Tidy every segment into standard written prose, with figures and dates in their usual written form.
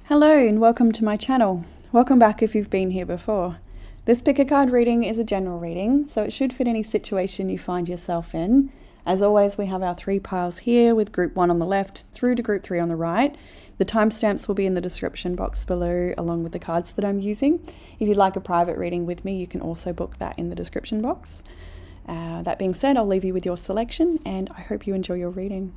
Hello and welcome to my channel. Welcome back if you've been here before. This pick a card reading is a general reading, so it should fit any situation you find yourself in. As always, we have our 3 piles here with group 1 on the left through to group 3 on the right. The timestamps will be in the description box below along with the cards that I'm using. If you'd like a private reading with me, you can also book that in the description box. That being said, I'll leave you with your selection and I hope you enjoy your reading.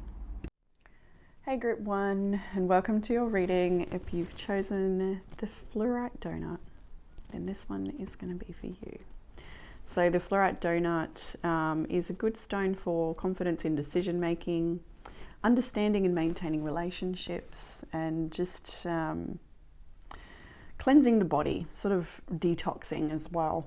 Hey group 1, and welcome to your reading. If you've chosen the fluorite donut, then this one is going to be for you. So the fluorite donut is a good stone for confidence in decision making, understanding and maintaining relationships, and just cleansing the body, sort of detoxing as well.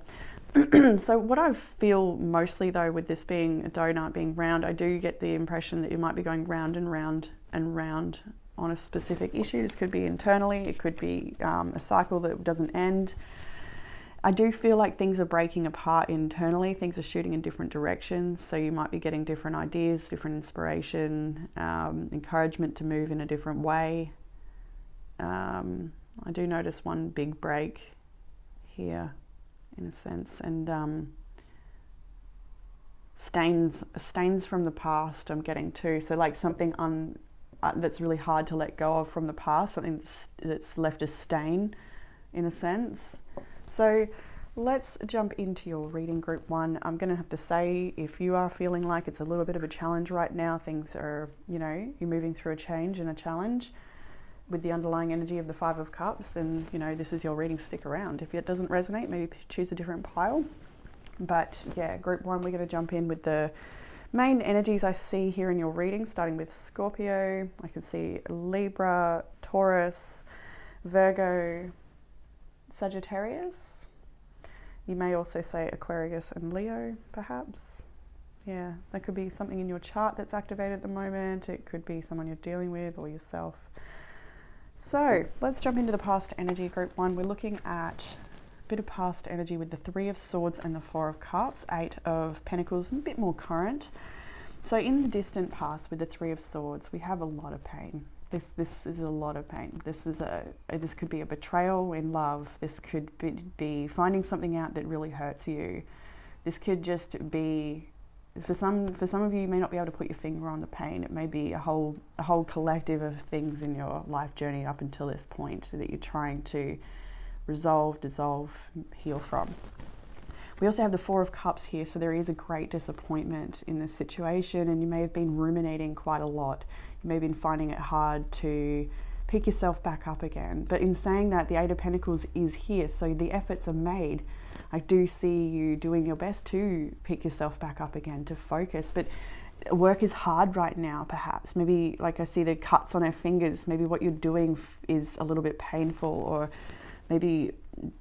So what I feel mostly though with this being a donut, being round, I do get the impression that you might be going round and round and round on a specific issue. This could be internally, it could be a cycle that doesn't end. I do feel like things are breaking apart internally, things are shooting in different directions, so you might be getting different ideas, different inspiration, encouragement to move in a different way. I do notice one big break here in a sense, and stains from the past I'm getting too, so like something that's really hard to let go of from the past, something that's left a stain in a sense. So let's jump into your reading, group 1. I'm going to have to say, if you are feeling like it's a little bit of a challenge right now, things are, you're moving through a change and a challenge with the underlying energy of the 5 of Cups, then this is your reading. Stick around. If it doesn't resonate, maybe choose a different pile. But yeah, group 1, we're going to jump in with the main energies I see here in your reading, starting with Scorpio. I can see Libra, Taurus, Virgo, Sagittarius. You may also say Aquarius and Leo, perhaps. Yeah, that could be something in your chart that's activated at the moment. It could be someone you're dealing with or yourself. So let's jump into the past energy, group 1. We're looking at a bit of past energy with the 3 of Swords and the 4 of Cups, 8 of Pentacles, and a bit more current. So in the distant past with the 3 of Swords, we have a lot of pain. This is a lot of pain. This could be a betrayal in love. This could be finding something out that really hurts you. This could just be, for some of you may not be able to put your finger on the pain. It may be a whole collective of things in your life journey up until this point that you're trying to resolve, dissolve, heal from. We also have the 4 of Cups here, so there is a great disappointment in this situation, and you may have been ruminating quite a lot. You may have been finding it hard to pick yourself back up again. But in saying that, the 8 of Pentacles is here, so the efforts are made. I do see you doing your best to pick yourself back up again, to focus, but work is hard right now, perhaps. Maybe, like I see the cuts on her fingers, maybe what you're doing is a little bit painful, or maybe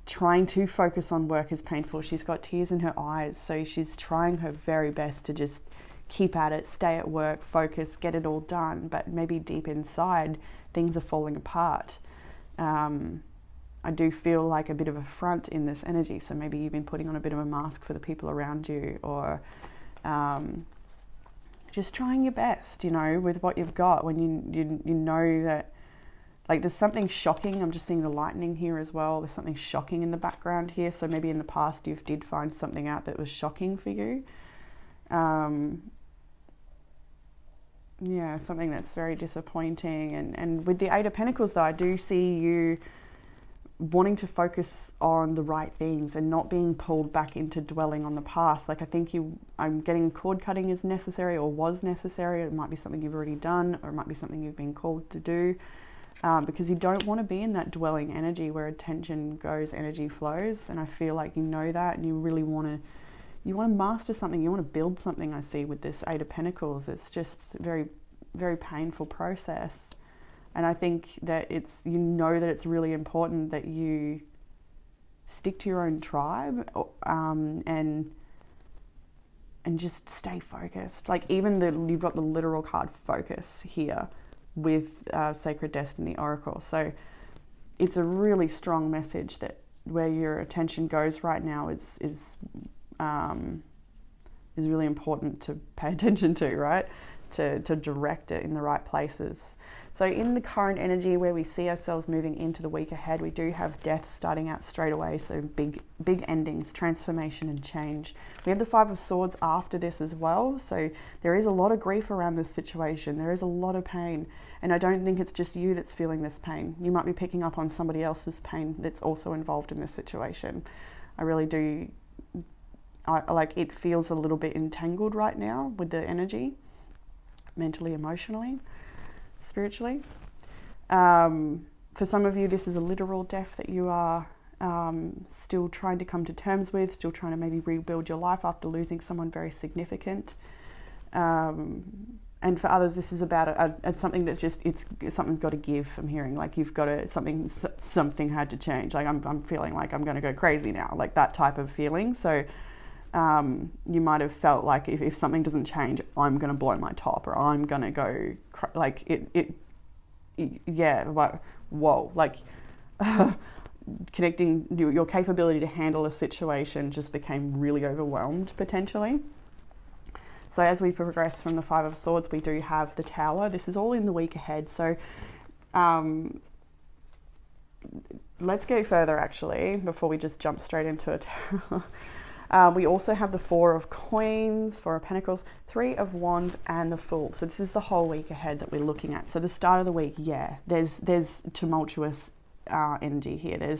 trying to focus on work is painful. She's got tears in her eyes, so she's trying her very best to just keep at it, stay at work, focus, get it all done, but maybe deep inside things are falling apart. I do feel like a bit of a front in this energy, so maybe you've been putting on a bit of a mask for the people around you, or just trying your best, with what you've got, when you know that, like, there's something shocking. I'm just seeing the lightning here as well. There's something shocking in the background here, so maybe in the past you did find something out that was shocking for you. Yeah, something that's very disappointing. And with the 8 of Pentacles though, I do see you wanting to focus on the right things and not being pulled back into dwelling on the past. Like, I think I'm getting cord cutting is necessary, or was necessary. It might be something you've already done, or it might be something you've been called to do, because you don't want to be in that dwelling energy where attention goes, energy flows. And I feel like you know that, and you really want to master something, you want to build something. I see with this 8 of Pentacles, it's just very, very painful process. And I think that that it's really important that you stick to your own tribe, and just stay focused. Like, even you've got the literal card focus here with Sacred Destiny Oracle. So it's a really strong message that where your attention goes right now is really important to pay attention to, right? To direct it in the right places. So in the current energy where we see ourselves moving into the week ahead, we do have death starting out straight away. So big endings, transformation and change. We have the Five of Swords after this as well. So there is a lot of grief around this situation. There is a lot of pain. And I don't think it's just you that's feeling this pain. You might be picking up on somebody else's pain that's also involved in this situation. I really do. Like, it feels a little bit entangled right now with the energy, mentally, emotionally, spiritually. For some of you, this is a literal death that you are still trying to come to terms with, still trying to maybe rebuild your life after losing someone very significant. And for others, this is about something that's just, something's got to give. I'm hearing like you've got to, something had to change. Like I'm feeling like I'm going to go crazy now, like that type of feeling. So you might have felt like if something doesn't change, I'm going to blow my top, or I'm going to go like like, whoa, like connecting your capability to handle a situation just became really overwhelmed potentially. So as we progress from the Five of Swords, we do have the Tower. This is all in the week ahead. So let's go further actually before we just jump straight into it. We also have the Four of Coins, Four of Pentacles, Three of Wands, and the Fool. So this is the whole week ahead that we're looking at. So the start of the week, yeah, there's tumultuous energy here.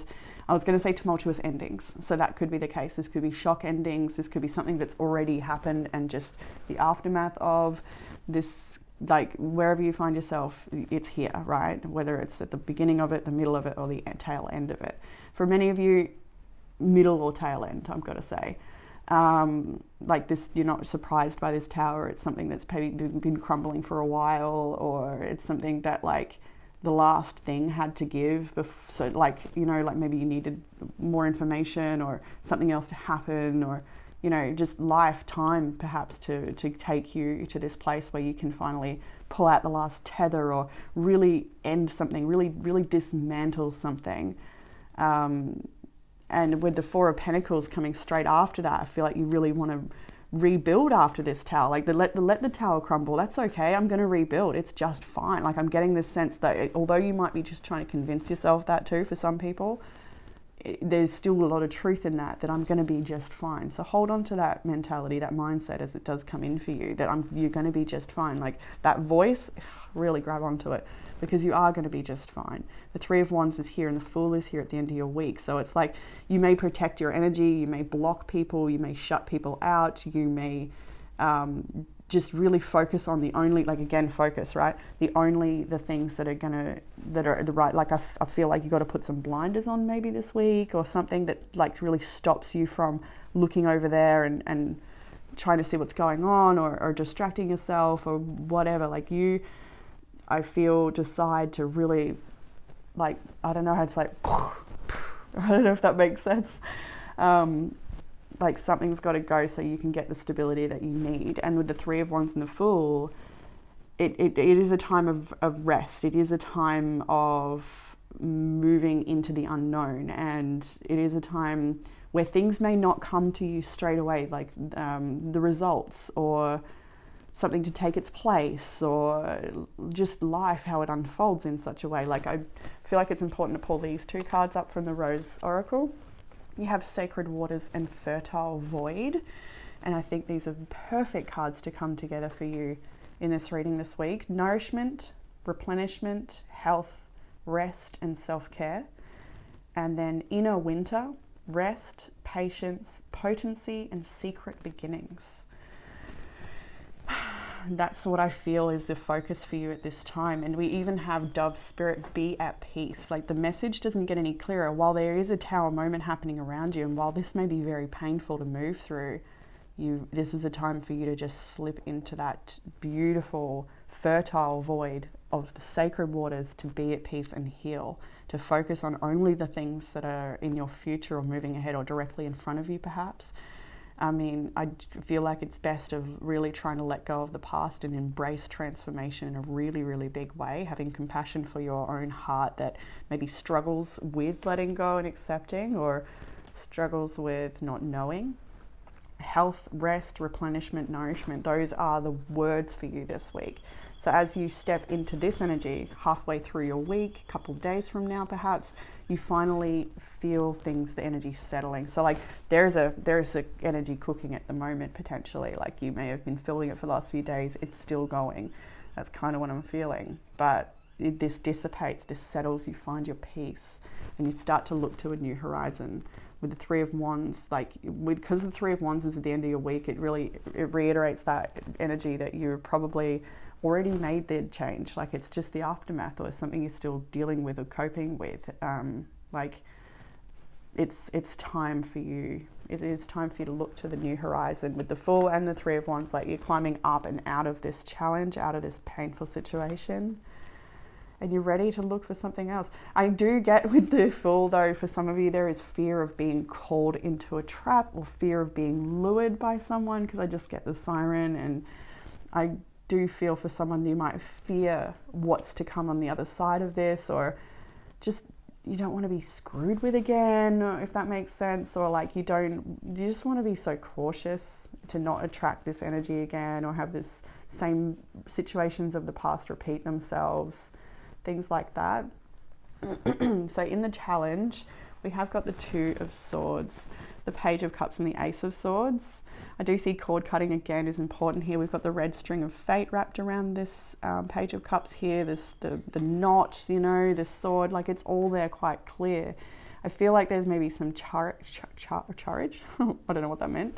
I was going to say tumultuous endings. So that could be the case. This could be shock endings. This could be something that's already happened and just the aftermath of this. Like wherever you find yourself, it's here, right? Whether it's at the beginning of it, the middle of it, or the tail end of it. For many of you, middle or tail end, I've got to say. Like this, you're not surprised by this Tower. It's something that's maybe been crumbling for a while, or it's something that like the last thing had to give. So like, you know, like maybe you needed more information or something else to happen, or, you know, just lifetime perhaps to take you to this place where you can finally pull out the last tether or really end something, really dismantle something. And with the Four of Pentacles coming straight after that, I feel like you really want to rebuild after this Tower. Like let the Tower crumble. That's okay. I'm going to rebuild. It's just fine. Like I'm getting this sense that although you might be just trying to convince yourself that too, for some people, there's still a lot of truth in that I'm going to be just fine. So hold on to that mentality, that mindset as it does come in for you, that you're going to be just fine. Like that voice, really grab onto it, because you are going to be just fine. The Three of Wands is here and the Fool is here at the end of your week. So it's like you may protect your energy, you may block people, you may shut people out, you may just really focus on the only, like again, focus, right? The things that are the right, like I feel like you got to put some blinders on maybe this week or something that like really stops you from looking over there and trying to see what's going on or distracting yourself or whatever. Like I feel decide to really, like, I don't know how to say, I don't know if that makes sense. Like something's got to go so you can get the stability that you need. And with the Three of Wands and the Fool, it is a time of rest. It is a time of moving into the unknown. And it is a time where things may not come to you straight away, like the results or something to take its place, or just life, how it unfolds in such a way. Like I feel like it's important to pull these two cards up from the Rose Oracle. You have Sacred Waters and Fertile Void, and I think these are perfect cards to come together for you in this reading this week. Nourishment, replenishment, health, rest and self-care. And then Inner Winter, rest, patience, potency and secret beginnings. That's what I feel is the focus for you at this time. And we even have Dove Spirit, be at peace. Like the message doesn't get any clearer. While there is a Tower moment happening around you, and while this may be very painful to move through, this is a time for you to just slip into that beautiful, fertile void of the sacred waters, to be at peace and heal, to focus on only the things that are in your future or moving ahead or directly in front of you perhaps. I mean, I feel like it's best of really trying to let go of the past and embrace transformation in a really, really big way, having compassion for your own heart that maybe struggles with letting go and accepting, or struggles with not knowing. Health, rest, replenishment, nourishment, those are the words for you this week. So as you step into this energy, halfway through your week, a couple of days from now perhaps, you finally feel things, the energy settling. So like there's a energy cooking at the moment potentially, like you may have been feeling it for the last few days, it's still going. That's kind of what I'm feeling. But this dissipates, this settles, you find your peace, and you start to look to a new horizon. With the Three of Wands, because the Three of Wands is at the end of your week, it reiterates that energy that you're probably already made the change. Like it's just the aftermath, or something you're still dealing with or coping with. It's time for you. It is time for you to look to the new horizon. With the Fool and the Three of Wands, like you're climbing up and out of this challenge, out of this painful situation, and you're ready to look for something else. I do get with the Fool though, for some of you, there is fear of being called into a trap or fear of being lured by someone, because I just get the Siren, and I do feel for someone you might fear what's to come on the other side of this, or just you don't want to be screwed with again, if that makes sense, or like you just want to be so cautious to not attract this energy again, or have this same situations of the past repeat themselves, things like that. So in the challenge, we have got the Two of Swords, the Page of Cups, and the Ace of Swords. I do see cord cutting again is important here. We've got the red string of fate wrapped around this Page of Cups here, the knot, this sword, like it's all there quite clear. I feel like there's maybe some charge. I don't know what that meant.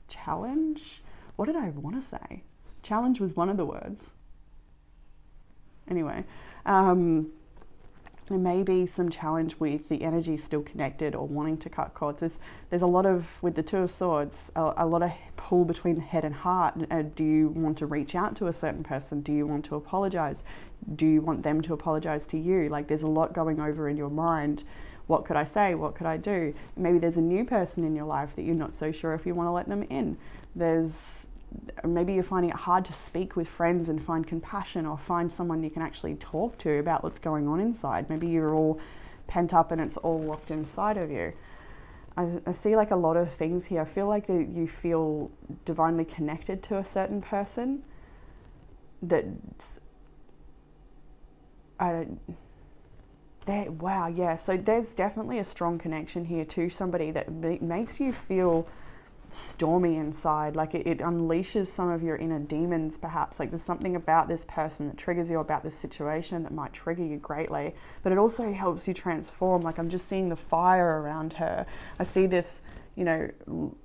Challenge? What did I want to say? Challenge was one of the words. Anyway, there may be some challenge with the energy still connected or wanting to cut cords. There's a lot of, with the Two of Swords, a lot of pull between head and heart. Do you want to reach out to a certain person? Do you want to apologize? Do you want them to apologize to you? Like there's a lot going over in your mind. What could I say? What could I do? Maybe there's a new person in your life that you're not so sure if you want to let them in. Maybe you're finding it hard to speak with friends and find compassion, or find someone you can actually talk to about what's going on inside. Maybe you're all pent up and it's all locked inside of you. I see like a lot of things here. I feel like that you feel divinely connected to a certain person wow, yeah. So there's definitely a strong connection here to somebody that makes you feel stormy inside, like it unleashes some of your inner demons perhaps. Like there's something about this person that triggers you, about this situation that might trigger you greatly, but it also helps you transform. Like I'm just seeing the fire around her. I see this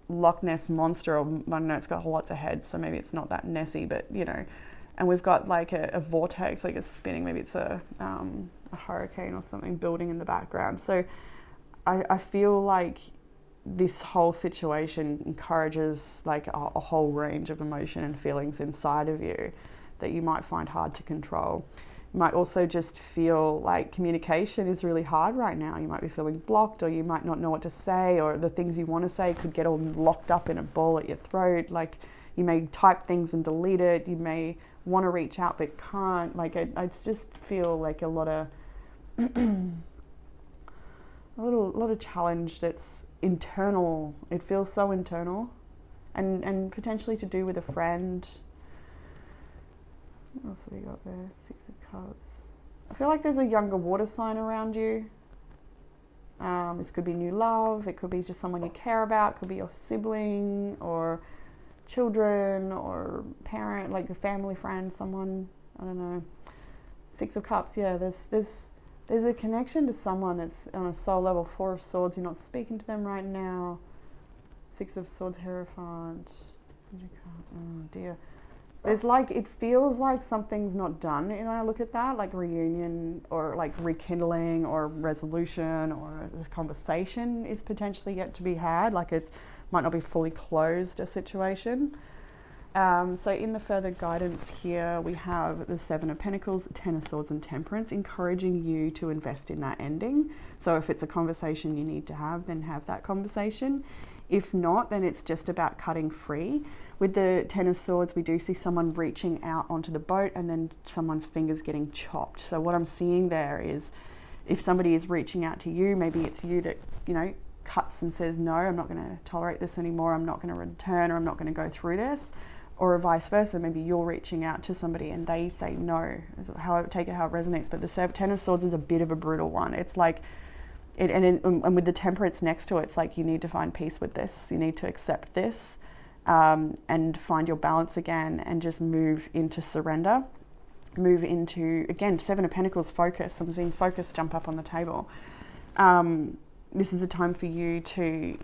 Loch Ness monster, or I don't know, it's got lots of heads, so maybe it's not that Nessie, but and we've got like a vortex, like it's spinning, maybe it's a hurricane or something building in the background. So I feel like this whole situation encourages like a whole range of emotion and feelings inside of you that you might find hard to control. You might also just feel like communication is really hard right now. You might be feeling blocked, or you might not know what to say, or the things you want to say could get all locked up in a ball at your throat. Like you may type things and delete it. You may want to reach out but can't. Like I just feel like a lot of a lot of challenge that's internal. It feels so internal, and potentially to do with a friend. What else have we got there? Six of Cups. I feel like there's a younger water sign around you. This could be new love. It could be just someone you care about. It could be your sibling or children or parent, like a family friend, someone, I don't know. Six of Cups, yeah, there's a connection to someone that's on a soul level. Four of Swords, you're not speaking to them right now. Six of Swords, Hierophant. Oh dear. There's like, it feels like something's not done, I look at that, like reunion or like rekindling or resolution, or a conversation is potentially yet to be had, like it might not be fully closed, a situation. So in the further guidance here, we have the Seven of Pentacles, Ten of Swords, and Temperance, encouraging you to invest in that ending. So if it's a conversation you need to have, then have that conversation. If not, then it's just about cutting free. With the Ten of Swords, we do see someone reaching out onto the boat and then someone's fingers getting chopped. So what I'm seeing there is, if somebody is reaching out to you, maybe it's you that, cuts and says, no, I'm not going to tolerate this anymore. I'm not going to return, or I'm not going to go through this. or vice versa. Maybe you're reaching out to somebody and they say no. Take it how it resonates. But the Ten of Swords is a bit of a brutal one. It's like, and with the Temperance next to it, it's like you need to find peace with this. You need to accept this, and find your balance again, and just move into surrender. Move into, again, Seven of Pentacles, focus. I'm seeing focus jump up on the table. This is a time for you to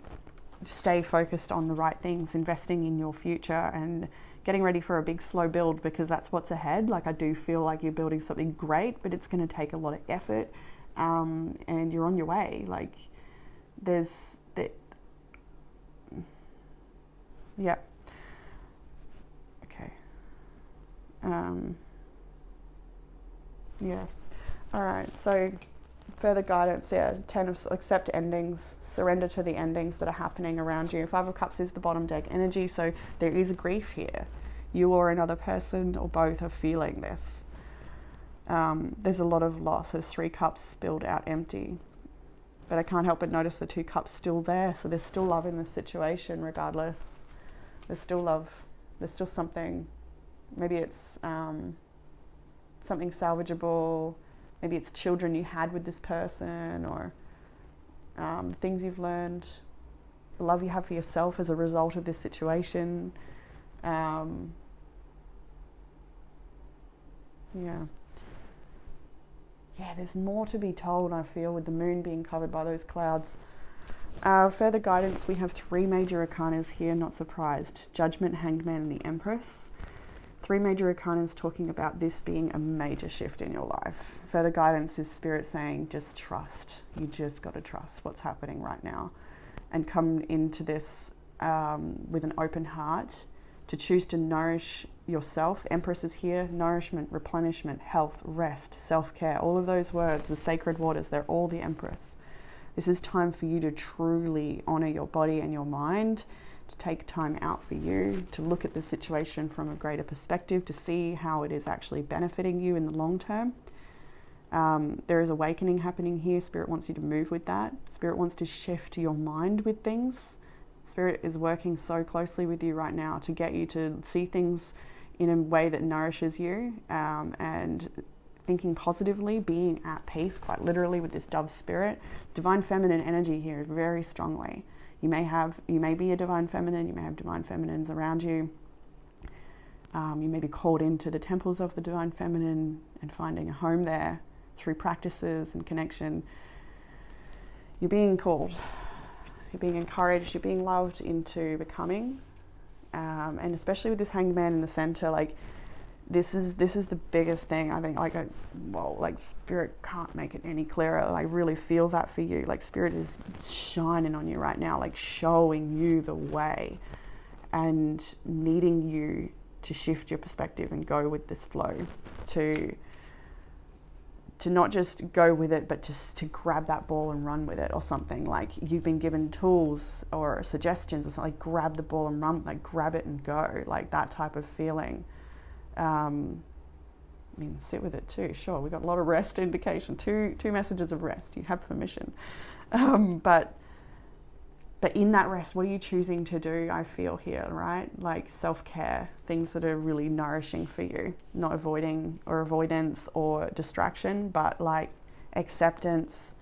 stay focused on the right things, investing in your future and getting ready for a big slow build, because that's what's ahead. Like, I do feel like you're building something great, but it's going to take a lot of effort, and you're on your way. Like, there's that. Yeah. Okay. Yeah. All right. So further guidance, yeah. Accept endings, surrender to the endings that are happening around you. Five of Cups is the bottom deck energy, so there is grief here. You or another person or both are feeling this. There's a lot of loss. There's 3 cups spilled out empty. But I can't help but notice the 2 cups still there. So there's still love in this situation regardless. There's still love. There's still something. Maybe it's something salvageable. Maybe it's children you had with this person, or things you've learned, the love you have for yourself as a result of this situation. Yeah, there's more to be told, I feel, with the moon being covered by those clouds. Further guidance, we have 3 major arcanas here, not surprised. Judgment, Hangman, and the Empress. 3 major arcanas talking about this being a major shift in your life. Further guidance is Spirit saying, just trust. You just got to trust what's happening right now. And come into this with an open heart to choose to nourish yourself. Empress is here. Nourishment, replenishment, health, rest, self-care. All of those words, the sacred waters, they're all the Empress. This is time for you to truly honor your body and your mind, to take time out for you, to look at the situation from a greater perspective, to see how it is actually benefiting you in the long term. There is awakening happening here. Spirit wants you to move with that. Spirit wants to shift your mind with things. Spirit is working so closely with you right now to get you to see things in a way that nourishes you, and thinking positively, being at peace, quite literally, with this dove spirit. Divine feminine energy here very strongly. You may be a divine feminine, you may have divine feminines around you. You may be called into the temples of the divine feminine and finding a home there through practices and connection. You're being called, you're being encouraged, you're being loved into becoming. And especially with this Hanged Man in the center, like, this is the biggest thing. I think, like Spirit can't make it any clearer. I really feel that for you. Like, Spirit is shining on you right now, like showing you the way and needing you to shift your perspective and go with this flow, to not just go with it, but just to grab that ball and run with it, or something. Like, you've been given tools or suggestions or something, like, grab the ball and run, like grab it and go, like that type of feeling. I mean, sit with it too. Sure, we got a lot of rest indication. Two messages of rest. You have permission, but in that rest, what are you choosing to do? I feel here, right? Like self-care, things that are really nourishing for you, not avoiding or avoidance or distraction, but like acceptance,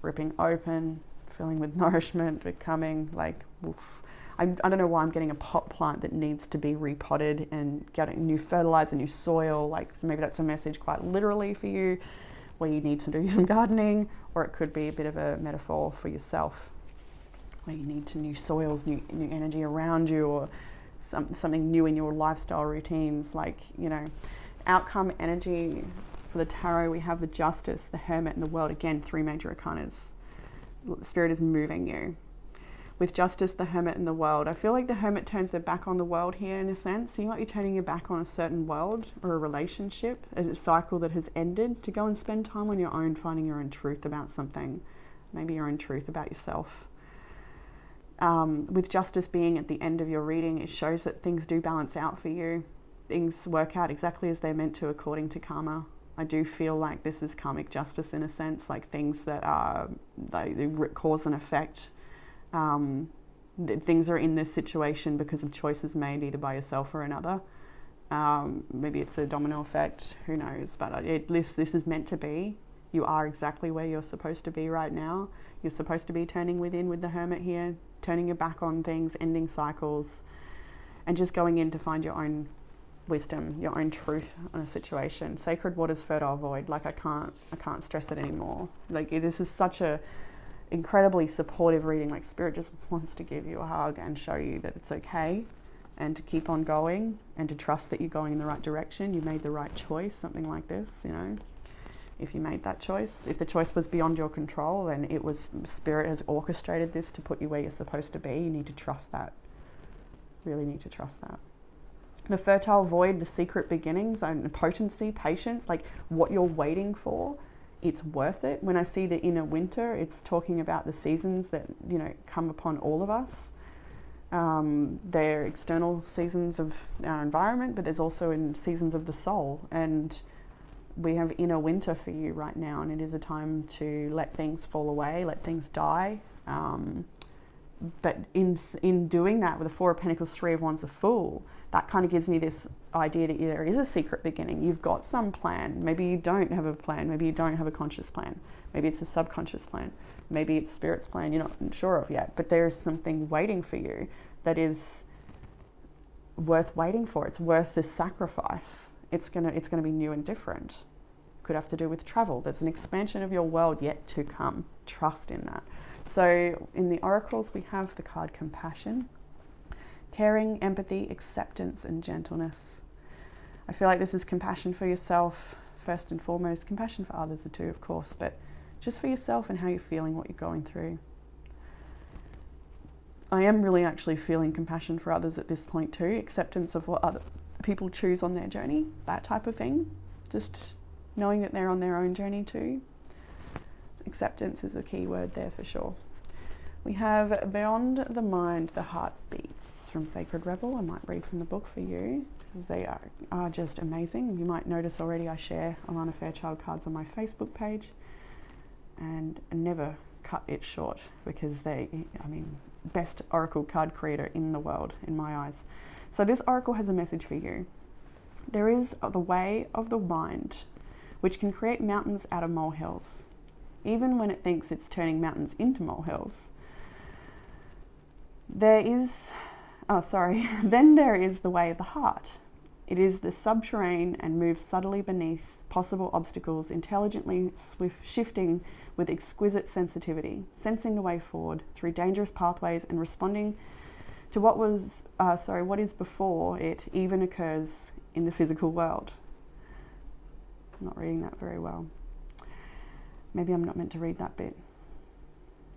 ripping open, filling with nourishment, becoming like, oof. I don't know why I'm getting a pot plant that needs to be repotted and getting new fertilizer, new soil. Like, so maybe that's a message quite literally for you, where you need to do some gardening, or it could be a bit of a metaphor for yourself, where you need to new soils, new energy around you, or something new in your lifestyle routines. Like, you know, outcome energy for the tarot, we have the Justice, the Hermit, and the World. Again, 3 major arcanas. Spirit is moving you. With Justice, the Hermit, and the World, I feel like the Hermit turns their back on the world here in a sense. So you might be turning your back on a certain world or a relationship, a cycle that has ended, to go and spend time on your own, finding your own truth about something, maybe your own truth about yourself. With Justice being at the end of your reading, it shows that things do balance out for you. Things work out exactly as they're meant to, according to karma. I do feel like this is karmic justice in a sense, like things that are, they cause and effect. things are in this situation because of choices made either by yourself or another. Maybe it's a domino effect, who knows, but this is meant to be. You are exactly where you're supposed to be right now. You're supposed to be turning within with the Hermit here, turning your back on things, ending cycles, and just going in to find your own wisdom, your own truth on a situation. Sacred waters, fertile void. Like I can't stress it anymore. Like this is such a incredibly supportive reading. Like Spirit just wants to give you a hug and show you that it's okay, and to keep on going, and to trust that you're going in the right direction. You made the right choice, something like this, you know. If you made that choice, if the choice was beyond your control, then it was, Spirit has orchestrated this to put you where you're supposed to be. You need to trust that. Really need to trust that. The fertile void, the secret beginnings, and potency, patience, like what you're waiting for, it's worth it. When I see the inner winter, it's talking about the seasons that, you know, come upon all of us. They're external seasons of our environment, but there's also in seasons of the soul. And we have inner winter for you right now, and it is a time to let things fall away, let things die. But in doing that, with the Four of Pentacles, Three of Wands, a Fool, that kind of gives me this idea that there is a secret beginning. You've got some plan. Maybe you don't have a plan. Maybe you don't have a conscious plan. Maybe it's a subconscious plan. Maybe it's Spirit's plan you're not sure of yet. But there is something waiting for you that is worth waiting for. It's worth the sacrifice. It's gonna be new and different. Could have to do with travel. There's an expansion of your world yet to come. Trust in that. So in the oracles, we have the card Compassion, caring, empathy, acceptance, and gentleness. I feel like this is compassion for yourself first and foremost. Compassion for others too, of course, but just for yourself and how you're feeling, what you're going through. I am really actually feeling compassion for others at this point too. Acceptance of what other people choose on their journey, that type of thing. Just knowing that they're on their own journey too. Acceptance is a key word there for sure. We have Beyond the Mind, the Heart Beats from Sacred Rebel. I might read from the book for you because they are just amazing. You might notice already I share Alana Fairchild cards on my Facebook page, and never cut it short because best oracle card creator in the world in my eyes. So this oracle has a message for you. There is the way of the mind which can create mountains out of molehills, even when it thinks it's turning mountains into molehills. Then there is the way of the heart. It is the subterranean and moves subtly beneath possible obstacles, intelligently shifting with exquisite sensitivity, sensing the way forward through dangerous pathways and responding to what is before it even occurs in the physical world. I'm not reading that very well. Maybe I'm not meant to read that bit.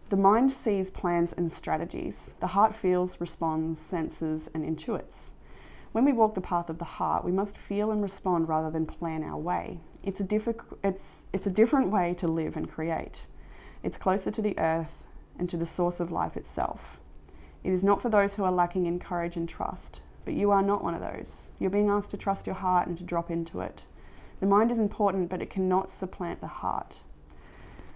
The mind sees plans and strategies. The heart feels, responds, senses, and intuits. When we walk the path of the heart, we must feel and respond rather than plan our way. It's a different way to live and create. It's closer to the earth and to the source of life itself. It is not for those who are lacking in courage and trust, but you are not one of those. You're being asked to trust your heart and to drop into it. The mind is important, but it cannot supplant the heart.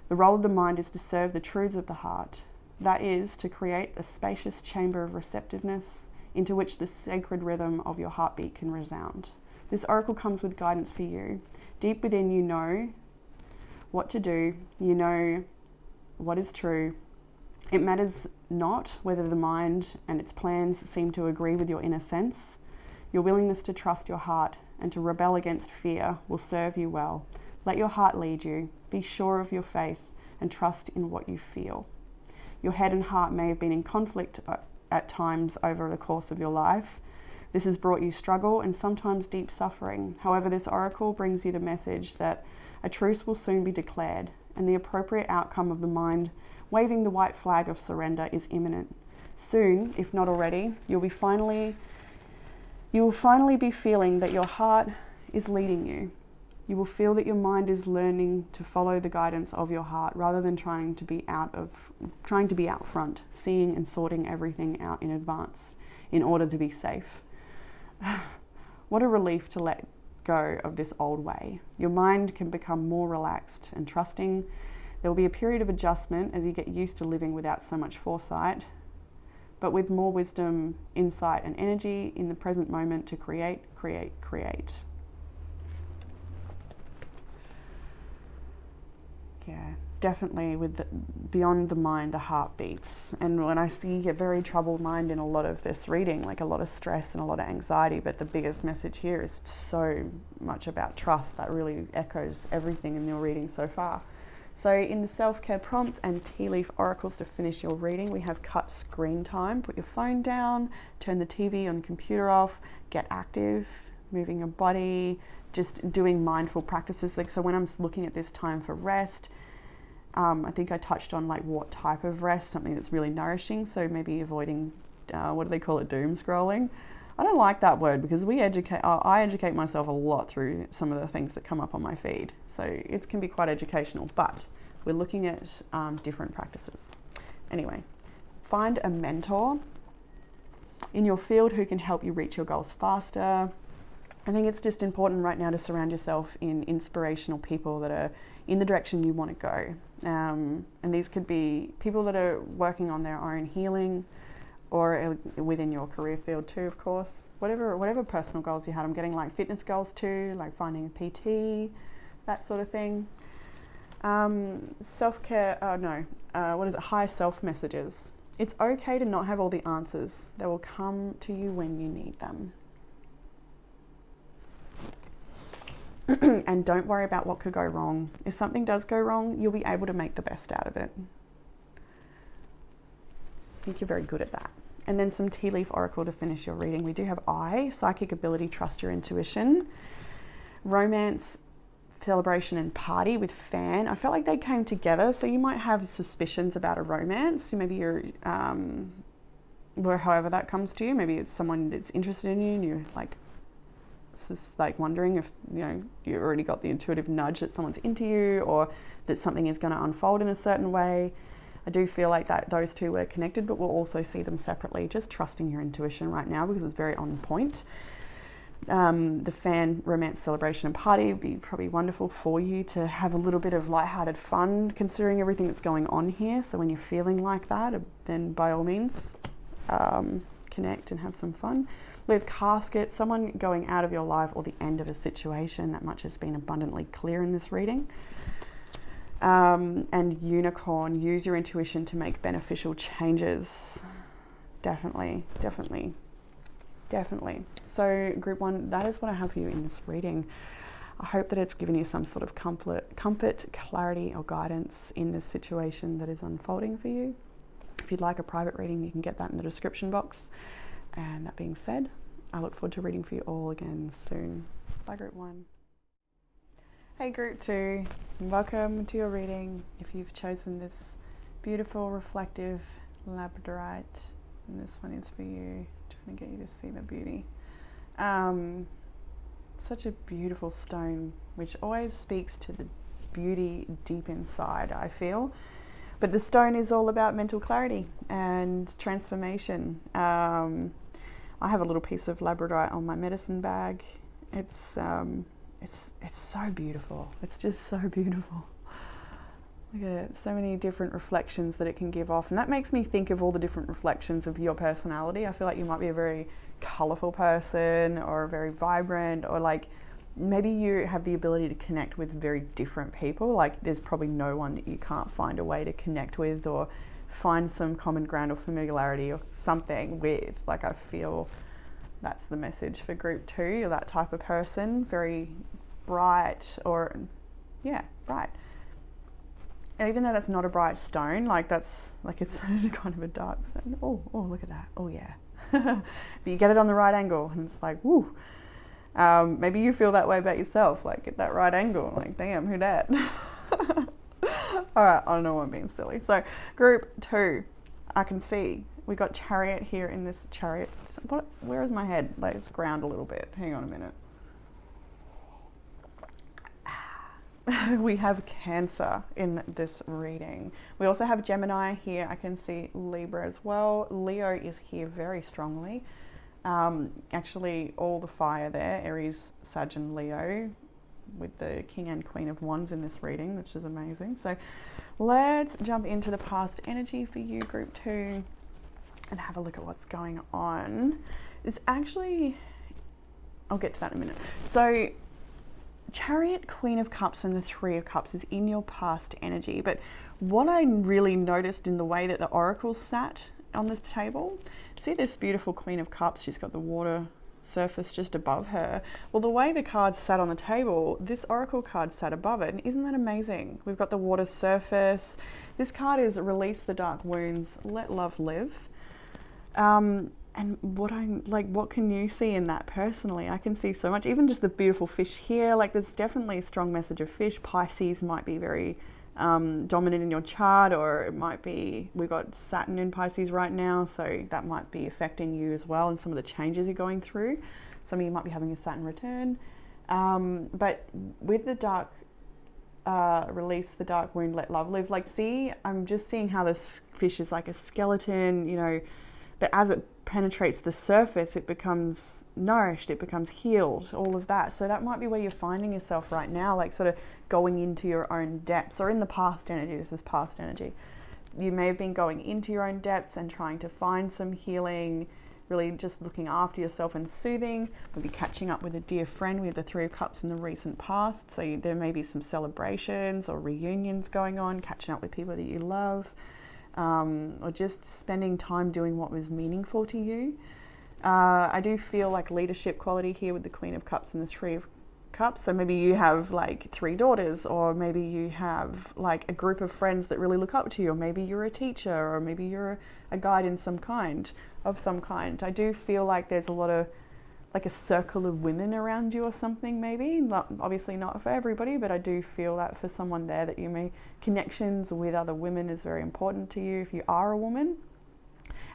The role of the mind is to serve the truths of the heart. That is, to create a spacious chamber of receptiveness into which the sacred rhythm of your heartbeat can resound. This oracle comes with guidance for you. Deep within, you know what to do. You know what is true. It matters not whether the mind and its plans seem to agree with your inner sense. Your willingness to trust your heart and to rebel against fear will serve you well. Let your heart lead you. Be sure of your faith and trust in what you feel. Your head and heart may have been in conflict at times over the course of your life. This has brought you struggle and sometimes deep suffering. However, this oracle brings you the message that a truce will soon be declared, and the appropriate outcome of the mind waving the white flag of surrender is imminent. Soon, if not already, you will finally be feeling that your heart is leading you. You will feel that your mind is learning to follow the guidance of your heart rather than trying to be out front, seeing and sorting everything out in advance in order to be safe. What a relief to let go of this old way. Your mind can become more relaxed and trusting. There will be a period of adjustment as you get used to living without so much foresight. but with more wisdom, insight, and energy in the present moment to create, create, create. Yeah, definitely with beyond the mind, the heart beats. And when I see a very troubled mind in a lot of this reading, like a lot of stress and a lot of anxiety, but the biggest message here is so much about trust that really echoes everything in your reading so far. So in the self-care prompts and tea leaf oracles to finish your reading, we have cut screen time, put your phone down, turn the TV and computer off, get active, moving your body, just doing mindful practices. Like, so when I'm looking at this time for rest, I think I touched on like what type of rest, something that's really nourishing. So maybe avoiding, what do they call it, doom scrolling. I don't like that word because I educate myself a lot through some of the things that come up on my feed. So it can be quite educational, but we're looking at different practices. Anyway, find a mentor in your field who can help you reach your goals faster. I think it's just important right now to surround yourself in inspirational people that are in the direction you want to go. And these could be people that are working on their own healing, or within your career field too, of course. Whatever personal goals you had. I'm getting like fitness goals too, like finding a PT, that sort of thing. Self-care, high self messages. It's okay to not have all the answers. They will come to you when you need them. And don't worry about what could go wrong. If something does go wrong, you'll be able to make the best out of it. I think you're very good at that. And then some tea leaf oracle to finish your reading. We do have I, psychic ability, trust your intuition. Romance, celebration, and party with fan. I felt like they came together. So you might have suspicions about a romance. Maybe you're, however that comes to you. Maybe it's someone that's interested in you and you're like, just like wondering if you already got the intuitive nudge that someone's into you or that something is going to unfold in a certain way. I do feel like that those two were connected, but we'll also see them separately. Just trusting your intuition right now because it's very on point. The fan, romance, celebration, and party would be probably wonderful for you to have a little bit of lighthearted fun considering everything that's going on here. So when you're feeling like that, then by all means connect and have some fun. With casket, someone going out of your life or the end of a situation. That much has been abundantly clear in this reading. And unicorn, use your intuition to make beneficial changes. Definitely. So group 1, that is what I have for you in this reading. I hope that it's given you some sort of comfort, clarity, or guidance in this situation that is unfolding for you. If you'd like a private reading, you can get that in the description box. And that being said, I look forward to reading for you all again soon. Bye, group 1. Hey, group 2. Welcome to your reading. If you've chosen this beautiful, reflective labradorite, and this one is for you, trying to get you to see the beauty. Such a beautiful stone, which always speaks to the beauty deep inside, I feel. But the stone is all about mental clarity and transformation. I have a little piece of labradorite on my medicine bag. It's so beautiful. It's just so beautiful. Look at it. So many different reflections that it can give off. And that makes me think of all the different reflections of your personality. I feel like you might be a very colourful person or a very vibrant, or like maybe you have the ability to connect with very different people. Like there's probably no one that you can't find a way to connect with or find some common ground or familiarity or something with. Like I feel that's the message for group 2. You're that type of person, very bright, or bright. And even though that's not a bright stone, like that's like it's kind of a dark stone. Oh, look at that. Oh yeah. But you get it on the right angle and it's like, woo. Maybe you feel that way about yourself, like at that right angle, like damn, who dat? All right, I know I'm being silly. So group 2, I can see we got chariot here in this chariot. Where is my head? Let's ground a little bit. Hang on a minute. We have Cancer in this reading. We also have Gemini here. I can see Libra as well. Leo is here very strongly. Actually, all the fire there, Aries, Sag, and Leo, with the King and Queen of Wands in this reading, which is amazing. So let's jump into the past energy for you, group 2. and have a look at what's going on. It's actually, I'll get to that in a minute. So Chariot, Queen of Cups and the Three of Cups is in your past energy. But what I really noticed in the way that the oracle sat on the table, see this beautiful Queen of Cups, she's got the water surface just above her. Well, the way the card sat on the table, this oracle card sat above it. And isn't that amazing? We've got the water surface. This card is release the dark wounds, let love live. And what can you see in that personally? I can see so much, even just the beautiful fish here. Like there's definitely a strong message of fish. Pisces might be very dominant in your chart, or it might be, we've got Saturn in Pisces right now, so that might be affecting you as well and some of the changes you're going through. Some of you might be having a Saturn return. But with the dark, release the dark wound, let love live. Like, see, I'm just seeing how this fish is like a skeleton, you know, but as it penetrates the surface, it becomes nourished, it becomes healed, all of that. So that might be where you're finding yourself right now, like sort of going into your own depths, or in the past energy. This is past energy. You may have been going into your own depths and trying to find some healing, really just looking after yourself and soothing. Maybe catching up with a dear friend. We have the Three of Cups in the recent past, so there may be some celebrations or reunions going on, catching up with people that you love. Or just spending time doing what was meaningful to you. I do feel like leadership quality here with the Queen of Cups and the Three of Cups. So maybe you have like 3 daughters, or maybe you have like a group of friends that really look up to you, or maybe you're a teacher, or maybe you're a guide in some kind, of some kind. I do feel like there's a lot of like a circle of women around you or something, maybe. Not, obviously not for everybody, but I do feel that for someone there that you may, connections with other women is very important to you if you are a woman.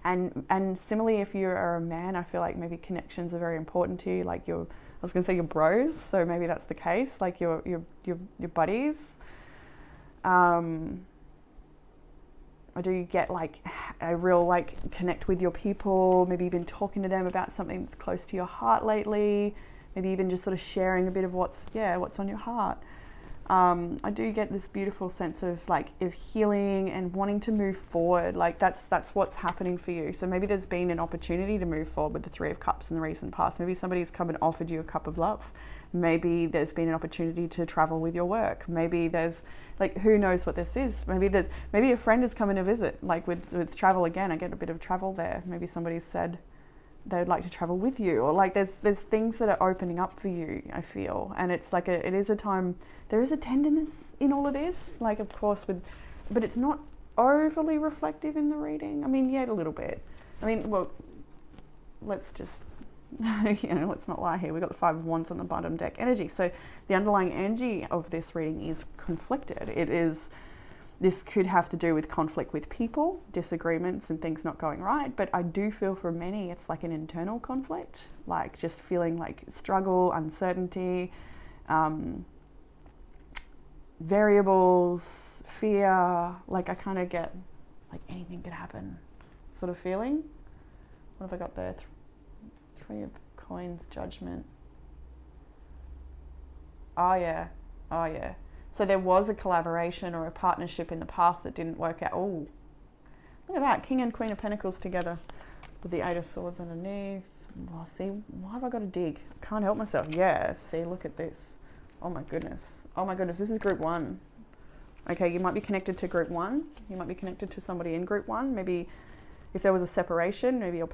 And similarly, if you are a man, I feel like maybe connections are very important to you, like your, I was going to say your bros, so maybe that's the case, like your buddies. I do get like a real like connect with your people. Maybe you've been talking to them about something that's close to your heart lately. Maybe even just sort of sharing a bit of what's on your heart. I do get this beautiful sense of like of healing and wanting to move forward. Like that's what's happening for you. So maybe there's been an opportunity to move forward with the Three of Cups in the recent past. Maybe somebody's come and offered you a cup of love. Maybe there's been an opportunity to travel with your work. Maybe there's like, who knows what this is? Maybe a friend is coming to visit. Like with travel again, I get a bit of travel there. Maybe somebody said they would like to travel with you, or like there's things that are opening up for you, I feel. And it's like it is a time, there is a tenderness in all of this, like of course but it's not overly reflective in the reading. I mean, yeah, a little bit. I mean, well, let's just let's not lie here. We've got the Five of Wands on the bottom deck energy. So the underlying energy of this reading is conflicted. This could have to do with conflict with people, disagreements and things not going right. But I do feel for many, it's like an internal conflict, like just feeling like struggle, uncertainty, variables, fear. Like I kind of get like anything could happen sort of feeling. What have I got there? Three of Coins, Judgment. Oh yeah. So there was a collaboration or a partnership in the past that didn't work out. Oh, look at that, King and Queen of Pentacles together with the Eight of Swords underneath. Oh, see, why have I got to dig? I can't help myself. Yeah, see, look at this. Oh my goodness, this is group 1. Okay, you might be connected to group 1. You might be connected to somebody in group 1. Maybe if there was a separation, maybe your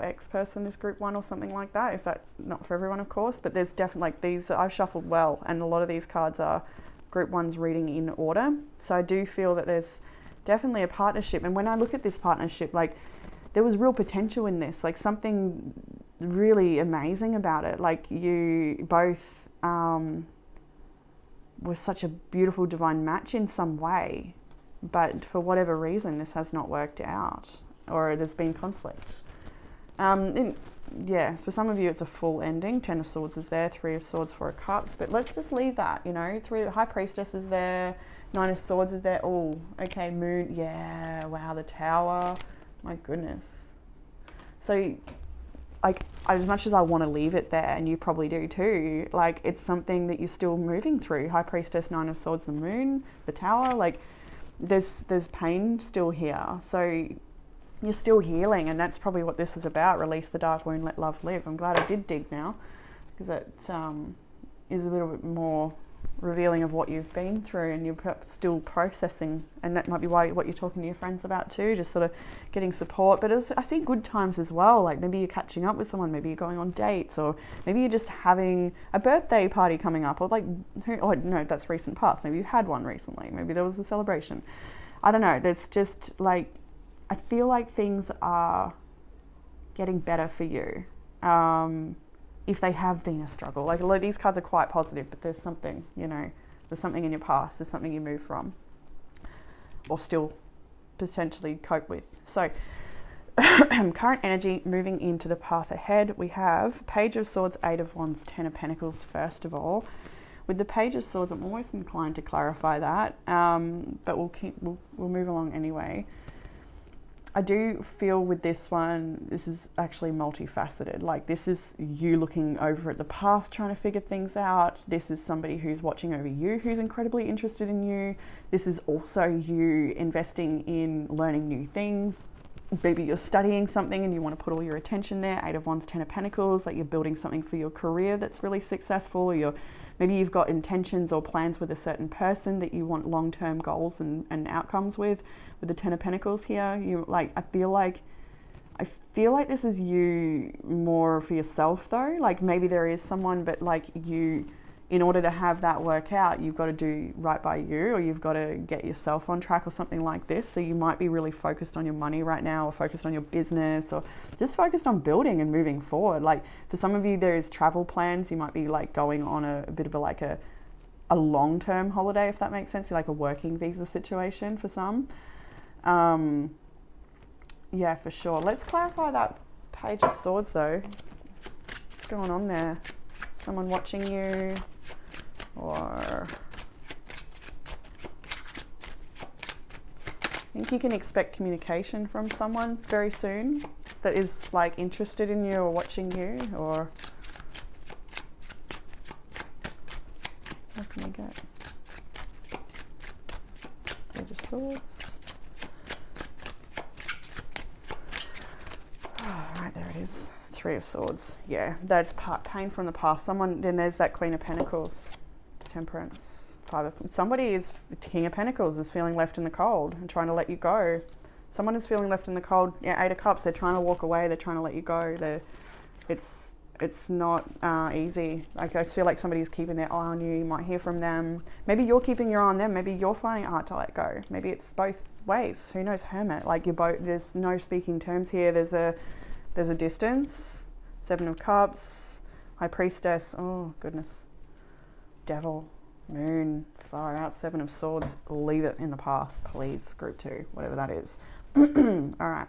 ex-person is group 1 or something like that. If that's not for everyone, of course, but there's definitely like these, I've shuffled well, and a lot of these cards are group 1's reading in order. So I do feel that there's definitely a partnership. And when I look at this partnership, like there was real potential in this, like something really amazing about it. Like you both were such a beautiful divine match in some way, but for whatever reason, this has not worked out, or there's been conflict. For some of you, it's a full ending. 10 of Swords is there, 3 of Swords, 4 of Cups, but let's just leave that, 3 High Priestess is there, 9 of Swords is there. Oh, okay, Moon, yeah, wow, the Tower, my goodness. So, like, as much as I want to leave it there, and you probably do too, like, it's something that you're still moving through. High Priestess, 9 of Swords, the Moon, the Tower, like, there's pain still here. So you're still healing, and that's probably what this is about. Release the dark wound, let love live. I'm glad I did dig now, because it is a little bit more revealing of what you've been through, and you're still processing, and that might be why what you're talking to your friends about too, just sort of getting support. But I see good times as well, like maybe you're catching up with someone, maybe you're going on dates, or maybe you're just having a birthday party coming up, or like, oh no, that's recent past, maybe you had one recently, maybe there was a celebration. I don't know, there's just like, I feel like things are getting better for you. If they have been a struggle, like a lot of these cards are quite positive, but there's something, you know, there's something in your past, there's something you moved from, or still potentially cope with. So current energy, moving into the path ahead, we have Page of Swords, Eight of Wands, Ten of Pentacles. First of all, with the Page of Swords, I'm almost inclined to clarify that, but we'll move along anyway. I do feel with this one, this is actually multifaceted. Like, this is you looking over at the past, trying to figure things out. This is somebody who's watching over you, who's incredibly interested in you. This is also you investing in learning new things. Maybe you're studying something and you want to put all your attention there. Eight of Wands, Ten of Pentacles, like you're building something for your career that's really successful. Or maybe you've got intentions or plans with a certain person that you want long-term goals and outcomes with the Ten of Pentacles here. I feel like this is you more for yourself though. Like maybe there is someone, but like you, in order to have that work out, you've got to do right by you, or you've got to get yourself on track or something like this. So you might be really focused on your money right now, or focused on your business, or just focused on building and moving forward. Like for some of you, there is travel plans. You might be like going on a bit of a long-term holiday, if that makes sense, like a working visa situation for some. Yeah, for sure. Let's clarify that Page of Swords though. What's going on there? Someone watching you, or I think you can expect communication from someone very soon that is like interested in you or watching you, or what can we get? Page of Swords. Oh, right, there it is. Three of Swords. Yeah, that's pain from the past. Then there's that Queen of Pentacles, Temperance, somebody is, King of Pentacles is feeling left in the cold and trying to let you go. Someone is feeling left in the cold. Yeah, Eight of Cups, they're trying to walk away, they're trying to let you go. It's not easy. Like I feel like somebody's keeping their eye on you. You might hear from them. Maybe you're keeping your eye on them. Maybe you're finding it hard to let go. Maybe it's both ways. Who knows, Hermit? Like you're both, there's no speaking terms here. There's a distance. Seven of Cups, High Priestess, oh goodness, Devil, Moon, far out, Seven of Swords. Leave it in the past, please, group 2, whatever that is. All right.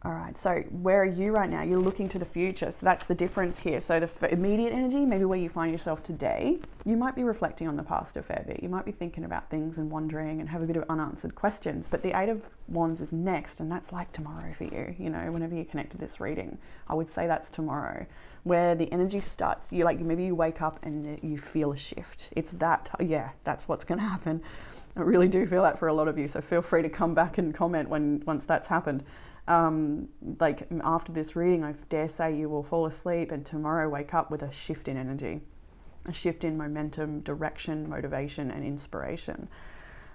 All right, so where are you right now? You're looking to the future, so that's the difference here. So the immediate energy, maybe where you find yourself today, you might be reflecting on the past a fair bit. You might be thinking about things and wondering and have a bit of unanswered questions, but the Eight of Wands is next, and that's like tomorrow for you. You know, whenever you connect to this reading, I would say that's tomorrow, where the energy starts. You like, maybe you wake up and you feel a shift. It's that, yeah, that's what's going to happen. I really do feel that for a lot of you, so feel free to come back and comment once that's happened. Like after this reading, I dare say you will fall asleep and tomorrow wake up with a shift in energy, a shift in momentum, direction, motivation, and inspiration.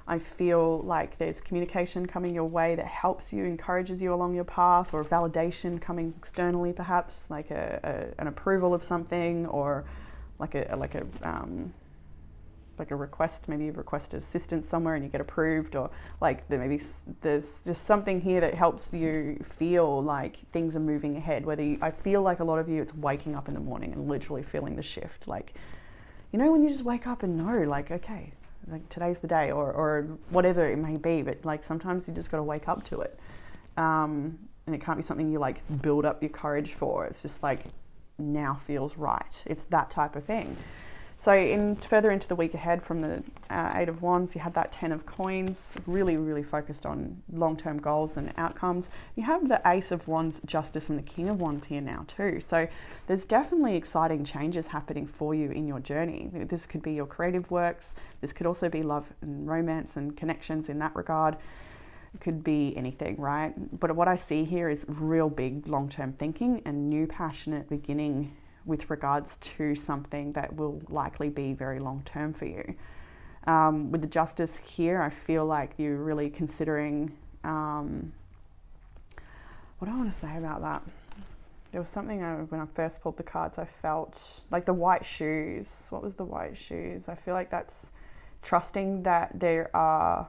I feel like there's communication coming your way that helps you, encourages you along your path, or validation coming externally, perhaps like an approval of something, or like a request. Maybe you've requested assistance somewhere and you get approved, or like there's just something here that helps you feel like things are moving ahead. I feel like a lot of you, it's waking up in the morning and literally feeling the shift. Like, you know, when you just wake up and know, like, okay, like today's the day, or whatever it may be, but like sometimes you just got to wake up to it. And it can't be something you like build up your courage for. It's just like now feels right. It's that type of thing. So further into the week ahead from the Eight of Wands, you had that 10 of Coins, really, really focused on long-term goals and outcomes. You have the Ace of Wands, Justice, and the King of Wands here now too. So there's definitely exciting changes happening for you in your journey. This could be your creative works. This could also be love and romance and connections in that regard. It could be anything, right? But what I see here is real big long-term thinking and new passionate beginning with regards to something that will likely be very long-term for you. With the Justice here, I feel like you're really considering, what do I want to say about that? There was something when I first pulled the cards, I felt like the white shoes. What was the white shoes? I feel like that's trusting that there are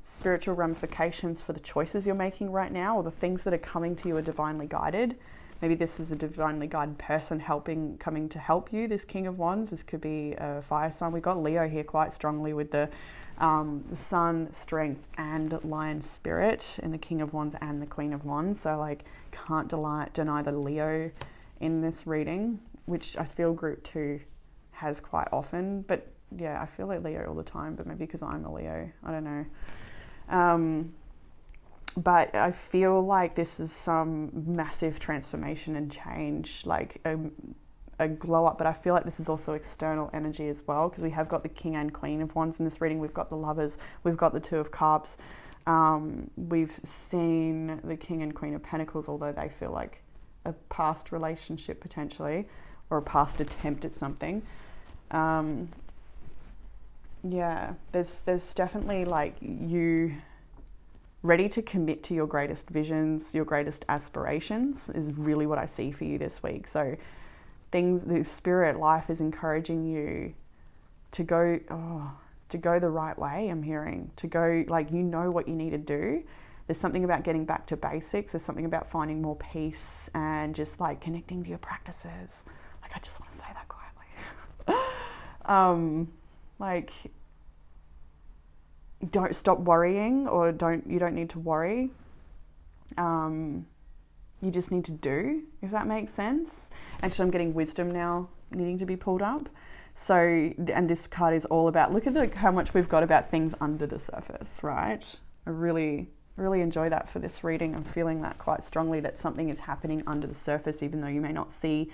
spiritual ramifications for the choices you're making right now, or the things that are coming to you are divinely guided. Maybe this is a divinely guided person coming to help you, this King of Wands. This could be a fire sign. We've got Leo here quite strongly with the Sun, Strength, and Lion Spirit in the King of Wands and the Queen of Wands. So like, can't deny the Leo in this reading, which I feel group 2 has quite often. But yeah, I feel like Leo all the time, but maybe because I'm a Leo, I don't know. But I feel like this is some massive transformation and change, like a glow up. But I feel like this is also external energy as well, because we have got the King and Queen of Wands in this reading. We've got the Lovers, we've got the Two of Cups. We've seen the King and Queen of Pentacles, although they feel like a past relationship potentially, or a past attempt at something. Yeah, there's definitely like you ready to commit to your greatest visions, your greatest aspirations is really what I see for you this week. So the spirit life is encouraging you to go the right way. I'm hearing to go, like, you know what you need to do. There's something about getting back to basics. There's something about finding more peace and just like connecting to your practices. Like, I just want to say that quietly. Like, don't stop worrying, or you don't need to worry. You just need to do, if that makes sense. Actually, I'm getting wisdom now needing to be pulled up. So, and this card is all about, look at how much we've got about things under the surface, right? I really, really enjoy that for this reading. I'm feeling that quite strongly, that something is happening under the surface, even though you may not see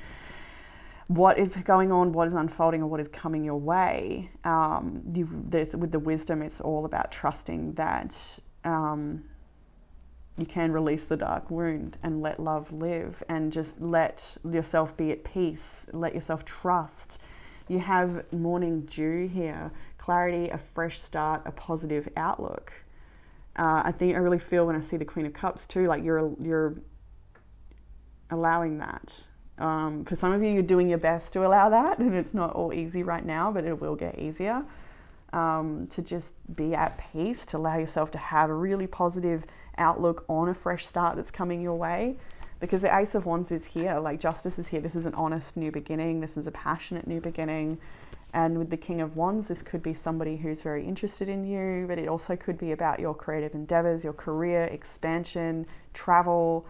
what is going on, what is unfolding, or what is coming your way. With the wisdom, it's all about trusting that you can release the dark wound and let love live, and just let yourself be at peace, let yourself trust. You have morning dew here, clarity, a fresh start, a positive outlook. I really feel when I see the Queen of Cups too, like you're allowing that. For some of you, you're doing your best to allow that, and it's not all easy right now, but it will get easier. To just be at peace, to allow yourself to have a really positive outlook on a fresh start that's coming your way. Because the Ace of Wands is here, like Justice is here. This is an honest new beginning. This is a passionate new beginning. And with the King of Wands, this could be somebody who's very interested in you, but it also could be about your creative endeavors, your career, expansion, travel.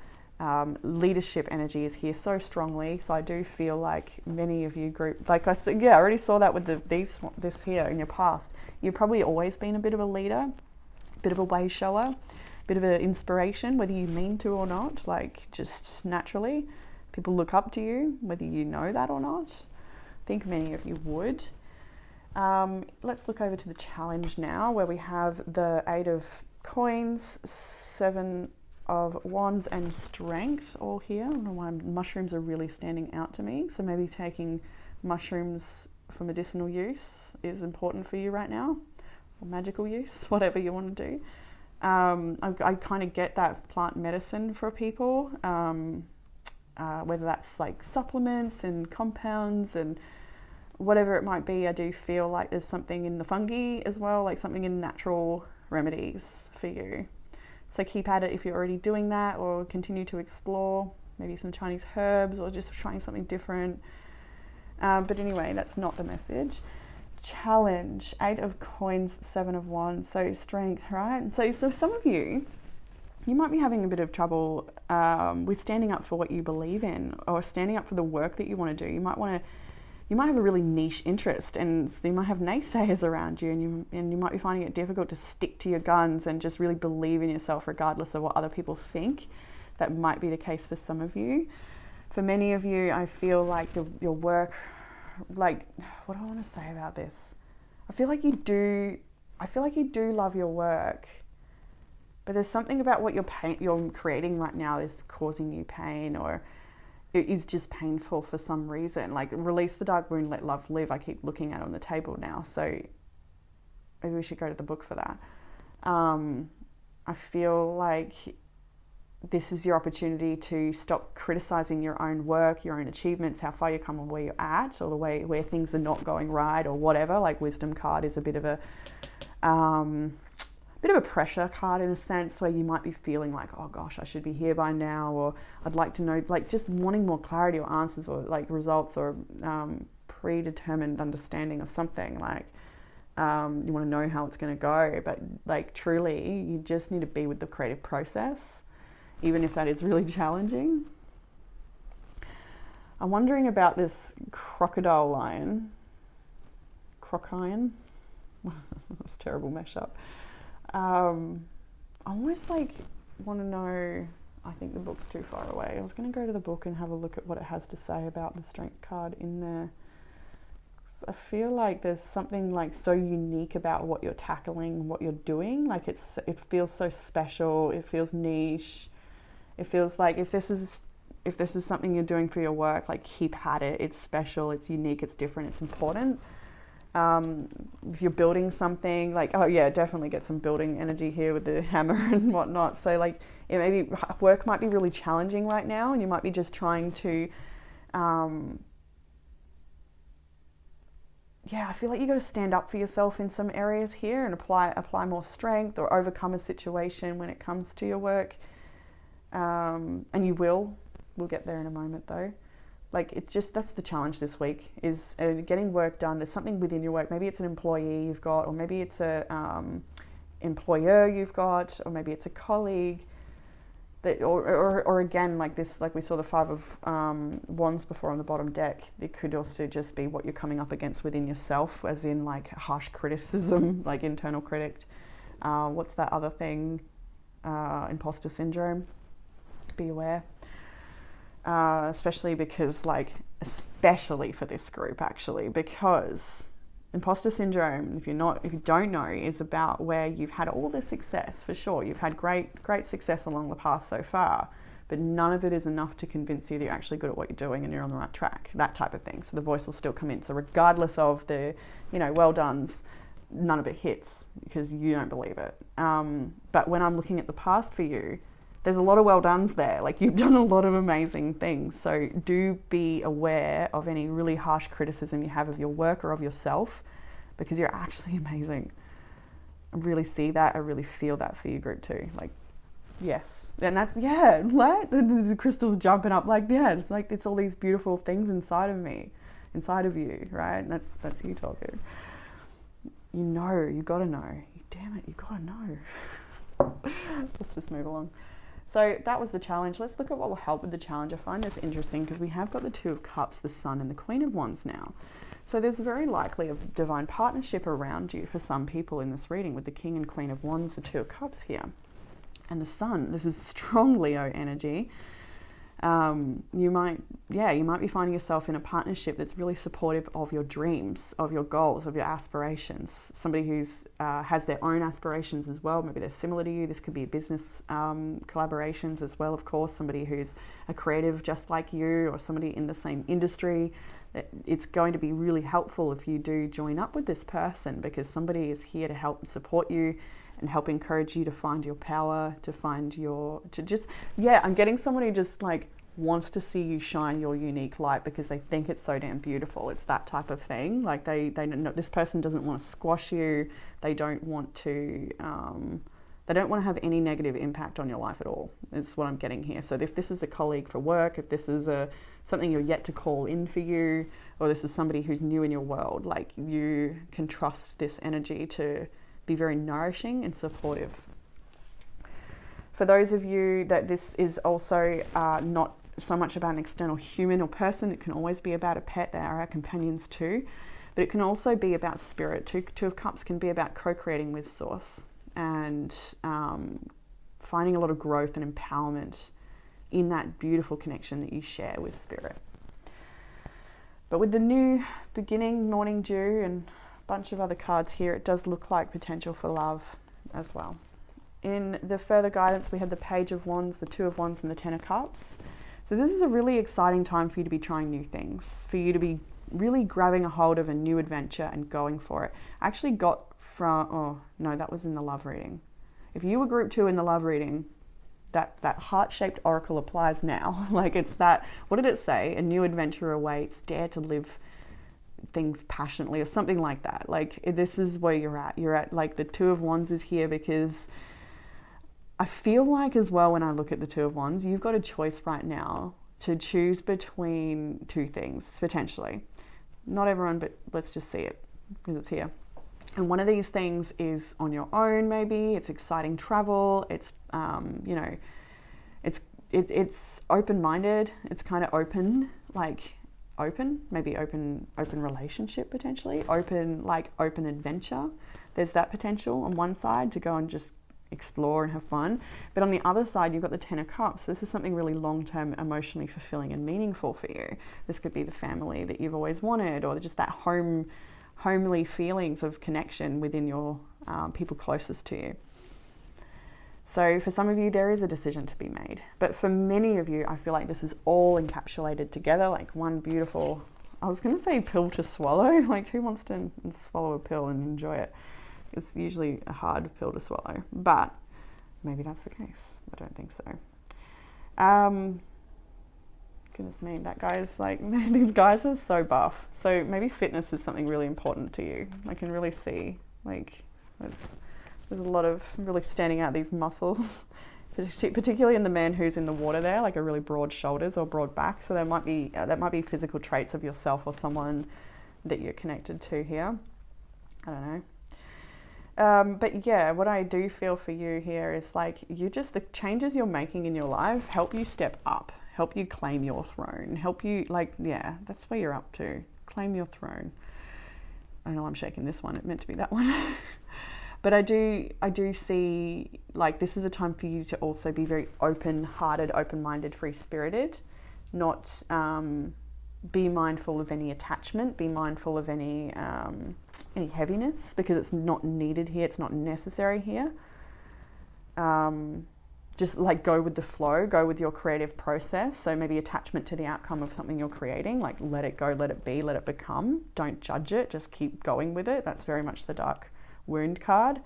Leadership energy is here so strongly. So I do feel like many of you group, like I said, I already saw that with this here in your past. You've probably always been a bit of a leader, a bit of a way shower, a bit of an inspiration, whether you mean to or not, like just naturally. People look up to you, whether you know that or not. I think many of you would. Let's look over to the challenge now, where we have the Eight of Coins, 7 of Wands, and Strength all here. I don't know why mushrooms are really standing out to me. So maybe taking mushrooms for medicinal use is important for you right now, or magical use, whatever you want to do. I kind of get that plant medicine for people, whether that's like supplements and compounds and whatever it might be. I do feel like there's something in the fungi as well, like something in natural remedies for you. So keep at it if you're already doing that, or continue to explore maybe some Chinese herbs, or just trying something different. But anyway, that's not the message. Challenge, 8 of Coins, 7 of Wands, so Strength, right? So some of you might be having a bit of trouble with standing up for what you believe in, or standing up for the work that you want to do. You might want to, you might have a really niche interest, and you might have naysayers around you, and you might be finding it difficult to stick to your guns and just really believe in yourself regardless of what other people think. That might be the case for some of you. For many of you, I feel like your work, like, what do I want to say about this? I feel like you do love your work, but there's something about what you're creating right now is causing you pain, or it is just painful for some reason. Like, release the dark wound, let love live. I keep looking at it on the table now, so maybe we should go to the book for that. I feel like this is your opportunity to stop criticizing your own work, your own achievements, how far you come and where you're at, or the way where things are not going right, or whatever. Like, wisdom card is a bit of a pressure card in a sense, where you might be feeling like, oh gosh, I should be here by now, or I'd like to know, like, just wanting more clarity or answers, or like results, or predetermined understanding of something. Like, you want to know how it's going to go, but like, truly, you just need to be with the creative process, even if that is really challenging. I'm wondering about this crocodile lion. Crocine? That's a terrible mashup. I almost like want to know, I think the book's too far away. I was going to go to the book and have a look at what it has to say about the strength card in there. I feel like there's something like so unique about what you're tackling, what you're doing. Like, it feels so special. It feels niche. It feels like if this is something you're doing for your work, like, keep at it. It's special. It's unique. It's different. It's important. If you're building something, like, oh yeah, definitely get some building energy here with the hammer and whatnot. So like, work might be really challenging right now, and you might be just trying to, I feel like you got to stand up for yourself in some areas here and apply more strength, or overcome a situation when it comes to your work. And you will. We'll get there in a moment though. Like, it's just, that's the challenge this week, is getting work done. There's something within your work. Maybe it's an employee you've got, or maybe it's a employer you've got, or maybe it's a colleague that, or again, like this, like we saw the 5 of Wands before on the bottom deck. It could also just be what you're coming up against within yourself, as in like harsh criticism, like internal critic. What's that other thing? Imposter syndrome. Be aware. Especially for this group, actually, because imposter syndrome, if you don't know, is about where you've had all the success. For sure, you've had great success along the path so far, but none of it is enough to convince you that you're actually good at what you're doing and you're on the right track, that type of thing. So the voice will still come in. So regardless of the, well done's, none of it hits because you don't believe it. But when I'm looking at the past for you, there's a lot of well done's there. Like, you've done a lot of amazing things. So do be aware of any really harsh criticism you have of your work or of yourself, because you're actually amazing. I really see that. I really feel that for you, group 2. Like, yes. And that's, what? The crystal's jumping up. Like, it's like, it's all these beautiful things inside of me, inside of you, right? And that's you talking. You gotta know. Damn it, you gotta know. Let's just move along. So that was the challenge. Let's look at what will help with the challenge. I find this interesting because we have got the 2 of Cups, the Sun, and the Queen of Wands now. So there's very likely a divine partnership around you for some people in this reading, with the King and Queen of Wands, the 2 of Cups here. And the Sun, this is strong Leo energy. You might be finding yourself in a partnership that's really supportive of your dreams, of your goals, of your aspirations. Somebody who's has their own aspirations as well. Maybe they're similar to you. This could be business collaborations as well, of course. Somebody who's a creative just like you, or somebody in the same industry. It's going to be really helpful if you do join up with this person, because somebody is here to help and support you and help encourage you to find your power, I'm getting someone who just like wants to see you shine your unique light because they think it's so damn beautiful. It's that type of thing. Like, they know this person doesn't want to squash you. They don't want to have any negative impact on your life at all, is what I'm getting here. So if this is a colleague for work, if this is something you're yet to call in for you, or this is somebody who's new in your world, like, you can trust this energy to be very nourishing and supportive. For those of you that this is also not so much about an external human or person. It can always be about a pet. They are our companions too. But it can also be about spirit. Two of Cups can be about co-creating with Source and finding a lot of growth and empowerment in that beautiful connection that you share with spirit. But with the new beginning, morning dew, and a bunch of other cards here, it does look like potential for love as well. In the further guidance, we had the Page of Wands, the Two of Wands, and the Ten of Cups. So this is a really exciting time for you to be trying new things, for you to be really grabbing a hold of a new adventure and going for it. I actually got from, oh no, that was in the love reading. If you were group 2 in the love reading, that heart-shaped oracle applies now. Like it's that, what did it say? A new adventure awaits, dare to live things passionately, or something like that. Like this is where you're at. You're at, like, the Two of Wands is here because I feel like as well, when I look at the Two of Wands, you've got a choice right now to choose between two things, potentially. Not everyone, but let's just see it because it's here. And one of these things is on your own, maybe. It's exciting travel. It's, you know, it's open-minded. It's kind of open, like maybe open relationship potentially. Open adventure. There's that potential on one side to go and just explore and have fun. But on the other side, you've got the Ten of Cups. This is something really long-term, emotionally fulfilling and meaningful for you. This could be the family that you've always wanted, or just that homely feelings of connection within your people closest to you. So for some of you, there is a decision to be made. But for many of you, I feel like this is all encapsulated together, like one beautiful, I was going to say pill to swallow. Like, who wants to swallow a pill and enjoy it? It's usually a hard pill to swallow, but maybe that's the case. I don't think so. Goodness me, that guy is like, man, these guys are so buff. So maybe fitness is something really important to you. I can really see, like, there's a lot of really standing out these muscles, particularly in the man who's in the water there, like a really broad shoulders or broad back. So there might be that might be physical traits of yourself or someone that you're connected to here. I don't know. But yeah, what I do feel for you here is like the changes you're making in your life help you step up, help you claim your throne, help you, like, yeah, that's where you're up to. Claim your throne. I know I'm shaking this one. It meant to be that one. But I do see, like, this is a time for you to also be very open-hearted, open-minded, free-spirited, not be mindful of any attachment, be mindful of any heaviness, because it's not needed here, it's not necessary here. Just like go with the flow, go with your creative process. So maybe attachment to the outcome of something you're creating, like let it go, let it be, let it become. Don't judge it, just keep going with it. That's very much the Dark Wound card.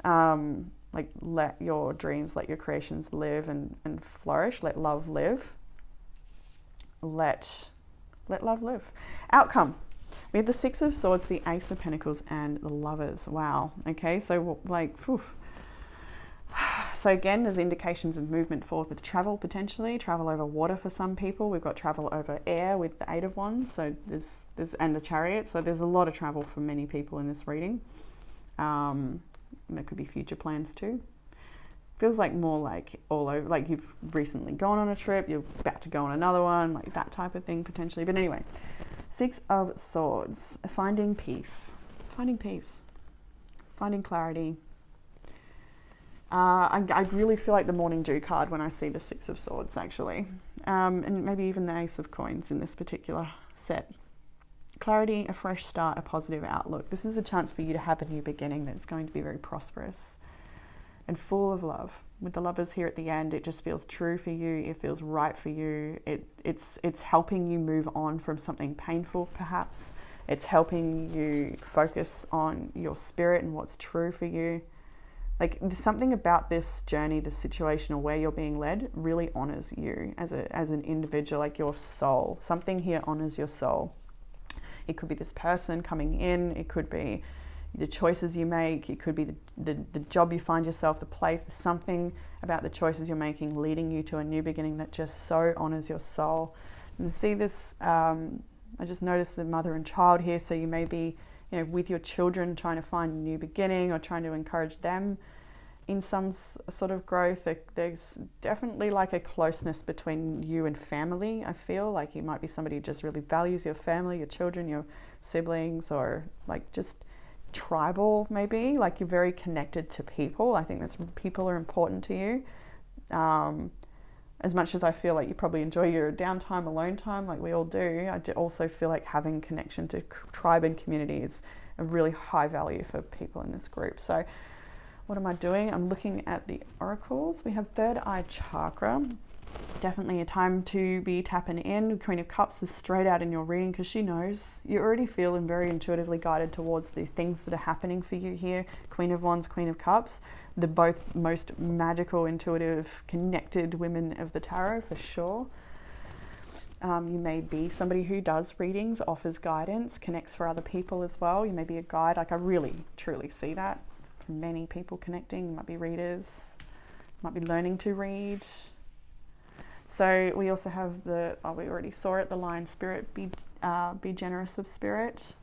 Like let your dreams, let your creations live and flourish. Let love live. Let love live. Outcome. We have the Six of Swords, the Ace of Pentacles, and the Lovers. Wow. Okay, so like, whew. So again, there's indications of movement forward with travel, potentially. Travel over water for some people. We've got travel over air with the Eight of Wands. So there's and the Chariot. So there's a lot of travel for many people in this reading. There could be future plans too. Feels like more like all over, like you've recently gone on a trip, you're about to go on another one, like that type of thing potentially. But anyway, Six of Swords, finding peace, finding clarity. I really feel like the Morning Dew card when I see the Six of Swords, actually. And maybe even the Ace of Coins in this particular set. Clarity, a fresh start, a positive outlook. This is a chance for you to have a new beginning that's going to be very prosperous and full of love. With the Lovers here at the end, it just feels true for you. It feels right for you. It's helping you move on from something painful, perhaps. It's helping you focus on your spirit and what's true for you. Like, there's something about this journey, this situation, or where you're being led, really honors you as an individual, like your soul. Something here honors your soul. It could be this person coming in. It could be the choices you make. It could be the job you find yourself, the place. There's something about the choices you're making leading you to a new beginning that just so honors your soul. And see this, I just noticed the mother and child here. So you may be, with your children trying to find a new beginning or trying to encourage them in some sort of growth. There's definitely like a closeness between you and family. I feel like you might be somebody who just really values your family, your children, your siblings, or like just tribal maybe. Like you're very connected to people. I think that's people are important to you. As much as I feel like you probably enjoy your downtime, alone time, like we all do, I also feel like having connection to tribe and community is a really high value for people in this group. So what am I doing? I'm looking at the oracles. We have third eye chakra. Definitely a time to be tapping in. Queen of Cups is straight out in your reading because she knows you already feel and very intuitively guided towards the things that are happening for you here. Queen of Wands, Queen of Cups, the both most magical, intuitive, connected women of the tarot for sure. You may be somebody who does readings, offers guidance, connects for other people as well. You may be a guide. Like I really, truly see that from many people connecting. You might be readers, might be learning to read. So we also have we already saw it, the lion spirit, be generous of spirit.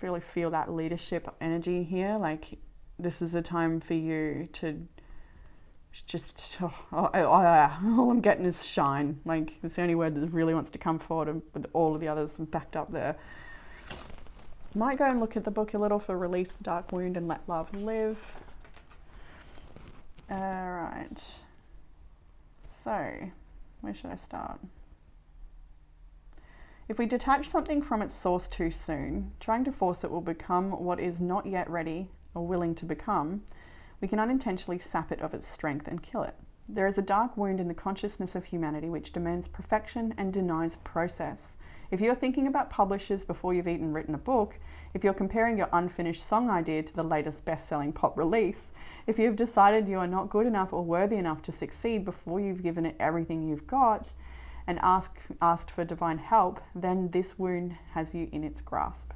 Really feel that leadership energy here. Like this is a time for you to just, all I'm getting is shine. Like it's the only word that really wants to come forward with all of the others backed up there. Might go and look at the book a little for Release the Dark Wound and Let Love Live. All right. So, where should I start? If we detach something from its source too soon, trying to force it will become what is not yet ready or willing to become, we can unintentionally sap it of its strength and kill it. There is a dark wound in the consciousness of humanity which demands perfection and denies process. If you're thinking about publishers before you've even written a book, if you're comparing your unfinished song idea to the latest best-selling pop release, if you've decided you are not good enough or worthy enough to succeed before you've given it everything you've got and asked for divine help, then this wound has you in its grasp.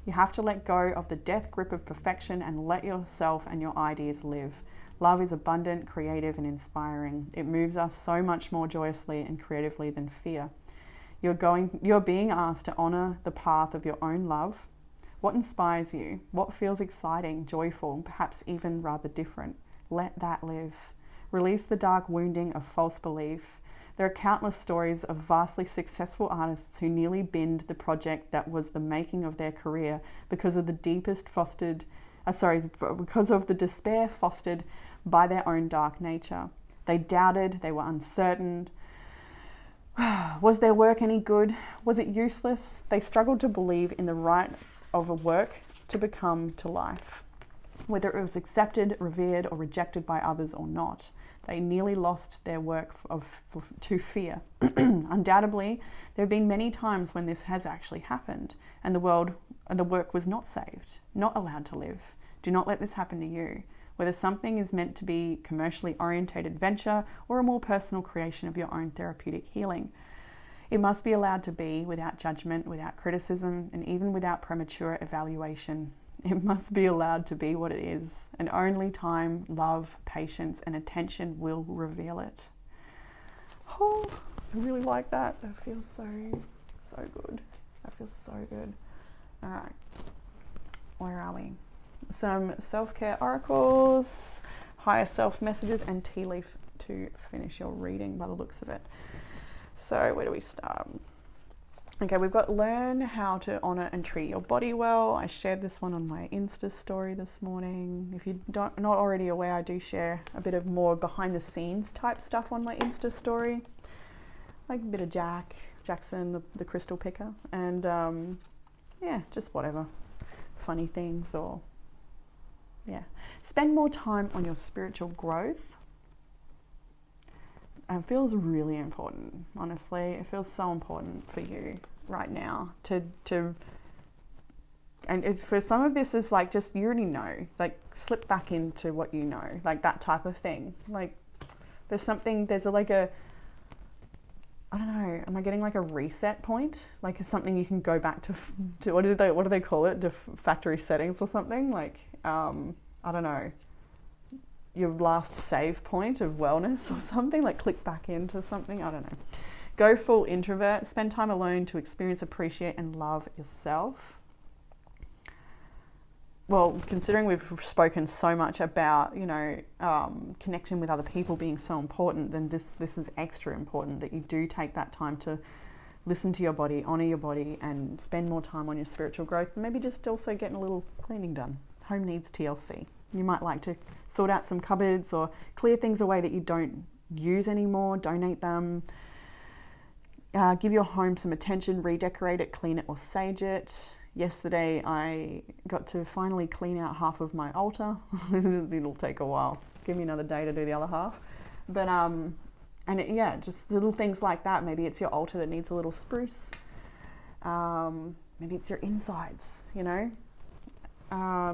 You have to let go of the death grip of perfection and let yourself and your ideas live. Love is abundant, creative, and inspiring. It moves us so much more joyously and creatively than fear. You're being asked to honor the path of your own love. What inspires you? What feels exciting, joyful, perhaps even rather different? Let that live. Release the dark wounding of false belief. There are countless stories of vastly successful artists who nearly binned the project that was the making of their career because of the because of the despair fostered by their own dark nature. They doubted, they were uncertain. Was their work any good? Was it useless? They struggled to believe in the right of a work to become to life, whether it was accepted, revered, or rejected by others or not. They nearly lost their work to fear. Undoubtedly, there have been many times when this has actually happened and the work was not saved, not allowed to live. Do not let this happen to you. Whether something is meant to be commercially orientated venture or a more personal creation of your own therapeutic healing, it must be allowed to be without judgment, without criticism, and even without premature evaluation. It must be allowed to be what it is, and only time, love, patience, and attention will reveal it. Oh, I really like that. That feels so good. That feels so good. All right, where are we? Some self-care oracles, higher self messages, and tea leaf to finish your reading by the looks of it. So where do we start? Okay, we've got learn how to honor and treat your body well. I shared this one on my Insta story this morning. If you're not already aware, I do share a bit of more behind the scenes type stuff on my Insta story. Like a bit of Jackson, the crystal picker, and yeah, just whatever. Funny things or yeah. Spend more time on your spiritual growth. It feels really important, honestly. It feels so important for you right now and for some of this is like just you already know, like slip back into what you know, like that type of thing. Like there's I don't know, am I getting like a reset point? Like it's something you can go back to what do they call it? Factory settings or something? Like I don't know, your last save point of wellness or something, like click back into something, I don't know. Go full introvert, spend time alone to experience, appreciate, and love yourself. well, considering we've spoken so much about, you know, connection with other people being so important, then this is extra important, that you do take that time to listen to your body, honor your body, and spend more time on your spiritual growth. And maybe just also getting a little cleaning done. Home needs TLC. You might like to sort out some cupboards or clear things away that you don't use anymore, donate them. Give your home some attention, redecorate it, clean it, or sage it. Yesterday I got to finally clean out half of my altar. It'll take a while. Give me another day to do the other half. But yeah, just little things like that. Maybe it's your altar that needs a little spruce. Maybe it's your insides, you know.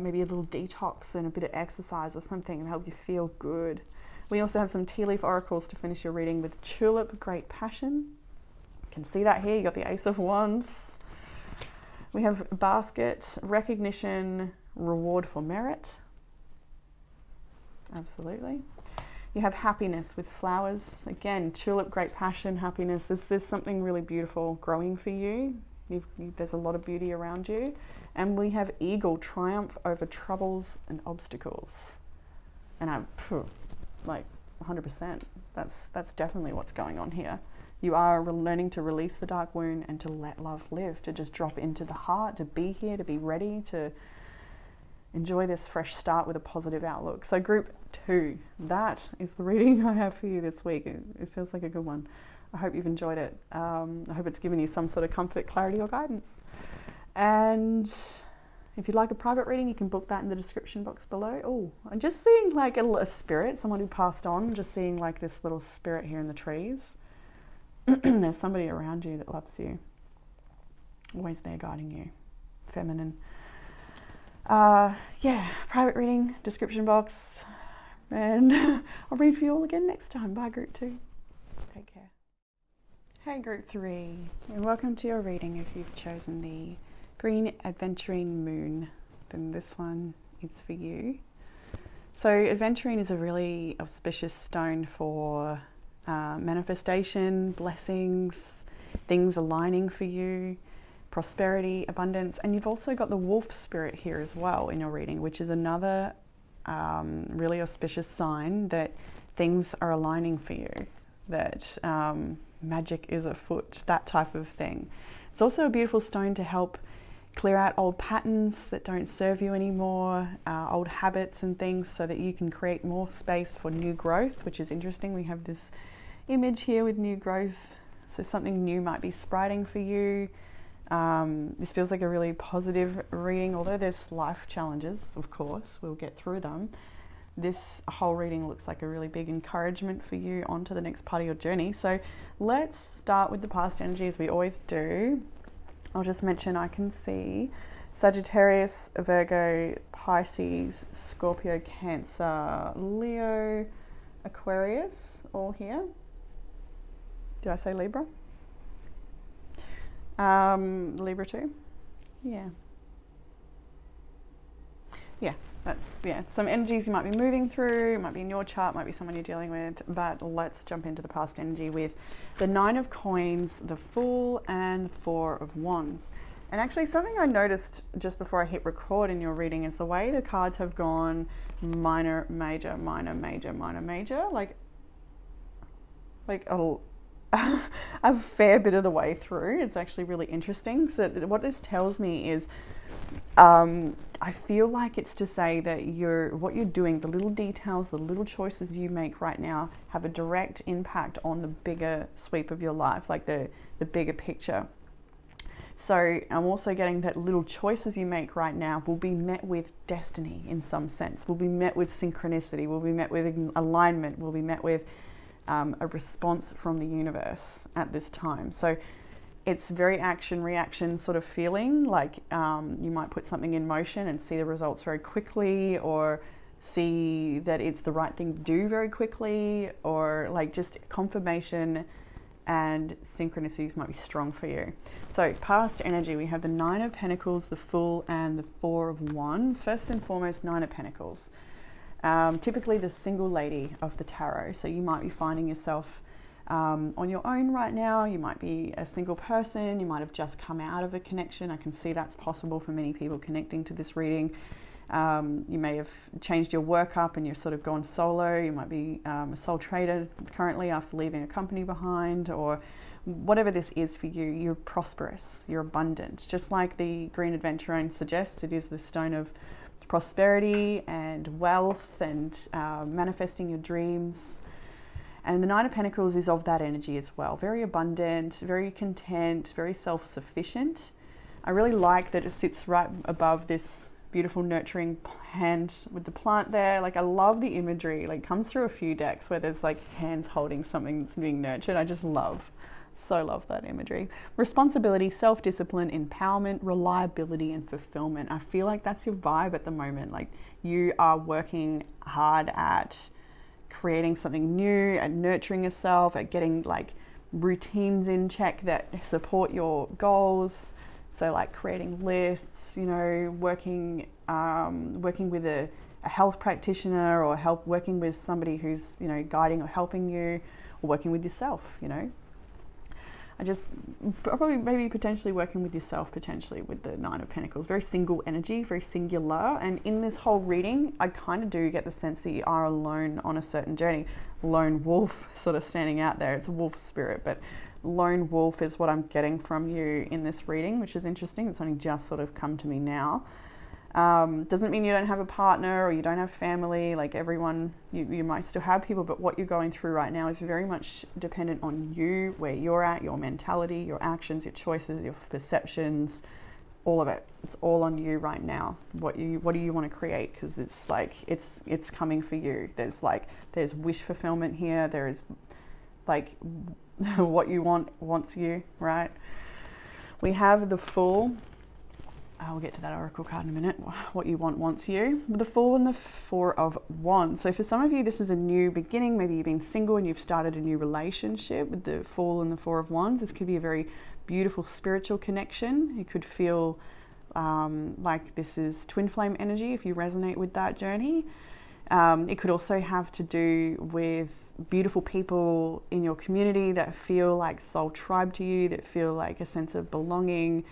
Maybe a little detox and a bit of exercise or something to help you feel good. We also have some tea leaf oracles to finish your reading with Tulip, Great Passion. You can see that here. You got the Ace of Wands. We have Basket, Recognition, Reward for Merit. Absolutely. You have Happiness with Flowers. Again, Tulip, Great Passion, Happiness. There's something really beautiful growing for you. There's a lot of beauty around you. And we have Eagle, Triumph over Troubles and Obstacles. And I'm like 100%. That's definitely what's going on here. You are learning to release the dark wound and to let love live, to just drop into the heart, to be here, to be ready, to enjoy this fresh start with a positive outlook. So group 2, that is the reading I have for you this week. It feels like a good one. I hope you've enjoyed it. I hope it's given you some sort of comfort, clarity, or guidance. And if you'd like a private reading, you can book that in the description box below. Oh, I'm just seeing like a spirit, someone who passed on, just seeing like this little spirit here in the trees. There's somebody around you that loves you. Always there guiding you. Feminine. Yeah, private reading, description box. And I'll read for you all again next time. Bye, group 2. Take care. Hey, group 3. And welcome to your reading. If you've chosen the Green Adventurine Moon, then this one is for you. So Adventurine is a really auspicious stone for manifestation, blessings, things aligning for you, prosperity, abundance. And you've also got the wolf spirit here as well in your reading, which is another really auspicious sign that things are aligning for you, that magic is afoot, that type of thing. It's also a beautiful stone to help clear out old patterns that don't serve you anymore, old habits and things, so that you can create more space for new growth, which is interesting. We have this image here with new growth, so something new might be sprouting for you. This feels like a really positive reading, although there's life challenges, of course, we'll get through them. This whole reading looks like a really big encouragement for you on to the next part of your journey. So let's start with the past energy, as we always do. I'll just mention I can see Sagittarius, Virgo, Pisces, Scorpio, Cancer, Leo, Aquarius, all here. Did I say Libra? Libra too? Yeah. Yeah, some energies you might be moving through, it might be in your chart, might be someone you're dealing with, but let's jump into the past energy with the 9 of Coins, the Fool, and 4 of Wands. And actually something I noticed just before I hit record in your reading is the way the cards have gone minor, major, minor, major, minor, major, like a fair bit of the way through. It's actually really interesting. So what this tells me is I feel like it's to say that what you're doing, the little details, the little choices you make right now have a direct impact on the bigger sweep of your life, like the bigger picture. So I'm also getting that little choices you make right now will be met with destiny in some sense, will be met with synchronicity, will be met with alignment, will be met with a response from the universe at this time. So it's very action reaction sort of feeling, like you might put something in motion and see the results very quickly, or see that it's the right thing to do very quickly, or like just confirmation and synchronicities might be strong for you. So past energy, we have the 9 of Pentacles, the Fool, and the 4 of Wands. First and foremost, 9 of Pentacles. Typically the single lady of the tarot. So you might be finding yourself on your own right now. You might be a single person. You might have just come out of a connection. I can see that's possible for many people connecting to this reading. You may have changed your work up and you're sort of gone solo. You might be a sole trader currently after leaving a company behind, or whatever this is for you. You're prosperous, you're abundant. Just like the Green Adventurone suggests, it is the stone of prosperity and wealth and manifesting your dreams. And the Nine of Pentacles is of that energy as well. Very abundant, very content, very self-sufficient. I really like that it sits right above this beautiful nurturing hand with the plant there. Like, I love the imagery. Like, comes through a few decks where there's like hands holding something that's being nurtured. I just love that imagery. Responsibility, self-discipline, empowerment, reliability, and fulfillment. I feel like that's your vibe at the moment. Like, you are working hard at creating something new, at nurturing yourself, at getting like routines in check that support your goals. So like creating lists, you know, working with a health practitioner, or working with somebody who's, you know, guiding or helping you, or working with yourself, you know. Maybe potentially working with yourself, potentially with the Nine of Pentacles. Very single energy, very singular. And in this whole reading, I kind of do get the sense that you are alone on a certain journey. Lone wolf sort of standing out there. It's a wolf spirit, but lone wolf is what I'm getting from you in this reading, which is interesting. It's only just sort of come to me now. Doesn't mean you don't have a partner or you don't have family. Like, everyone, you might still have people, but what you're going through right now is very much dependent on you, where you're at, your mentality, your actions, your choices, your perceptions, all of it. It's all on you right now. What do you want to create? Because it's like, it's coming for you. There's wish fulfillment here. There is like what you want wants you, right? We have the Fool. I'll get to that Oracle card in a minute. What you want wants you. The Fool and the Four of Wands. So for some of you, this is a new beginning. Maybe you've been single and you've started a new relationship with the Fool and the Four of Wands. This could be a very beautiful spiritual connection. You could feel like this is twin flame energy if you resonate with that journey. It could also have to do with beautiful people in your community that feel like soul tribe to you, that feel like a sense of belonging,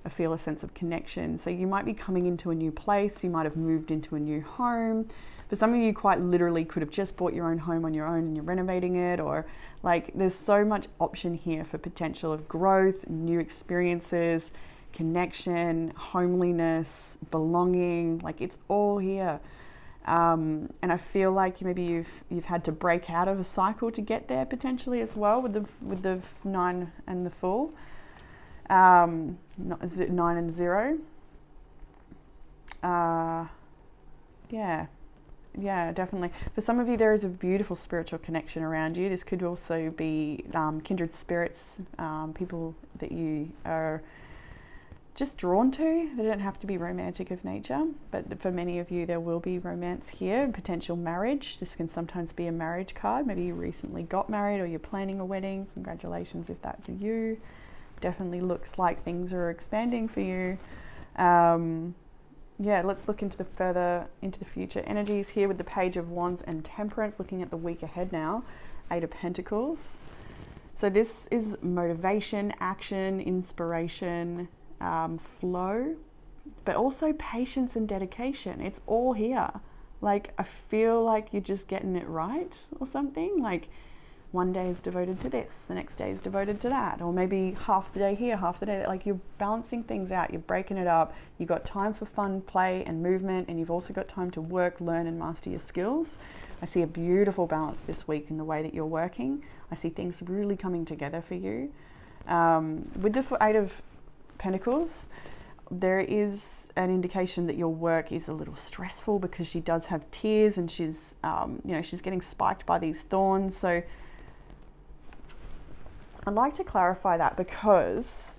feel a sense of connection. So you might be coming into a new place, you might have moved into a new home. For some of you, quite literally could have just bought your own home on your own and you're renovating it, or like, there's so much option here for potential of growth, new experiences, connection, homeliness, belonging. Like, it's all here. And I feel like maybe you've had to break out of a cycle to get there potentially as well with the 9 and the Fool. 9 and 0. Yeah, definitely. For some of you, there is a beautiful spiritual connection around you. This could also be kindred spirits, people that you are just drawn to. They don't have to be romantic of nature, but for many of you, there will be romance here, potential marriage. This can sometimes be a marriage card. Maybe you recently got married or you're planning a wedding. Congratulations if that's you. Definitely looks like things are expanding for you. Yeah, let's look into the future energies here with the Page of Wands and Temperance, looking at the week ahead now. 8 of Pentacles. So this is motivation, action, inspiration, flow, but also patience and dedication. It's all here. Like, I feel like you're just getting it right or something. Like, one day is devoted to this, the next day is devoted to that, or maybe half the day here, half the day there. Like, you're balancing things out, you're breaking it up. You've got time for fun, play, and movement, and you've also got time to work, learn, and master your skills. I see a beautiful balance this week in the way that you're working. I see things really coming together for you. With the 8 of Pentacles, there is an indication that your work is a little stressful because she does have tears, and she's, she's getting spiked by these thorns. So I'd like to clarify that because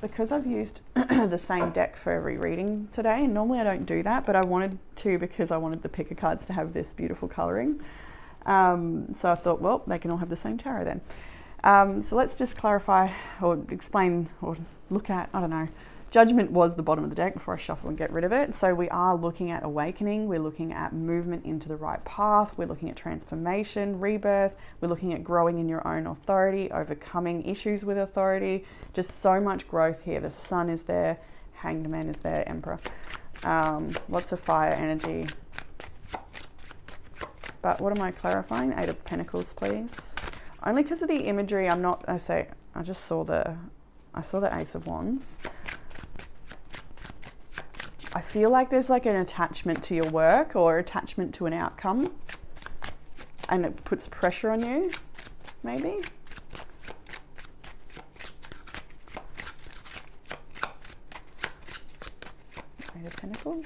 I've used the same deck for every reading today, and normally I don't do that, but I wanted to because I wanted the picker cards to have this beautiful colouring. So I thought, well, they can all have the same tarot then. So let's just clarify or explain or look at, I don't know. Judgment was the bottom of the deck before I shuffle and get rid of it. So we are looking at awakening. We're looking at movement into the right path. We're looking at transformation, rebirth. We're looking at growing in your own authority, overcoming issues with authority. Just so much growth here. The Sun is there. Hanged Man is there. Emperor. Lots of fire energy. But what am I clarifying? 8 of Pentacles, please. Only because of the imagery, I just saw the Ace of Wands. I feel like there's like an attachment to your work or attachment to an outcome, and it puts pressure on you, maybe. Eight of Pentacles.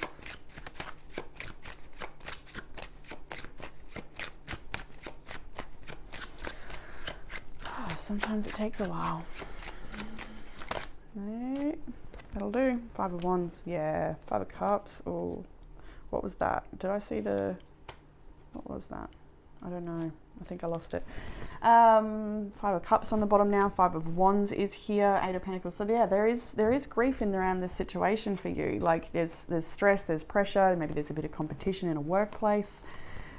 Oh, sometimes it takes a while. No, that'll do. 5 of Wands, yeah. 5 of Cups. Oh, what was that? Did I see what was that? I don't know. I think I lost it. 5 of Cups on the bottom now. 5 of Wands is here. 8 of Pentacles. So yeah, there is grief in and around this situation for you. Like there's stress, there's pressure. Maybe there's a bit of competition in a workplace,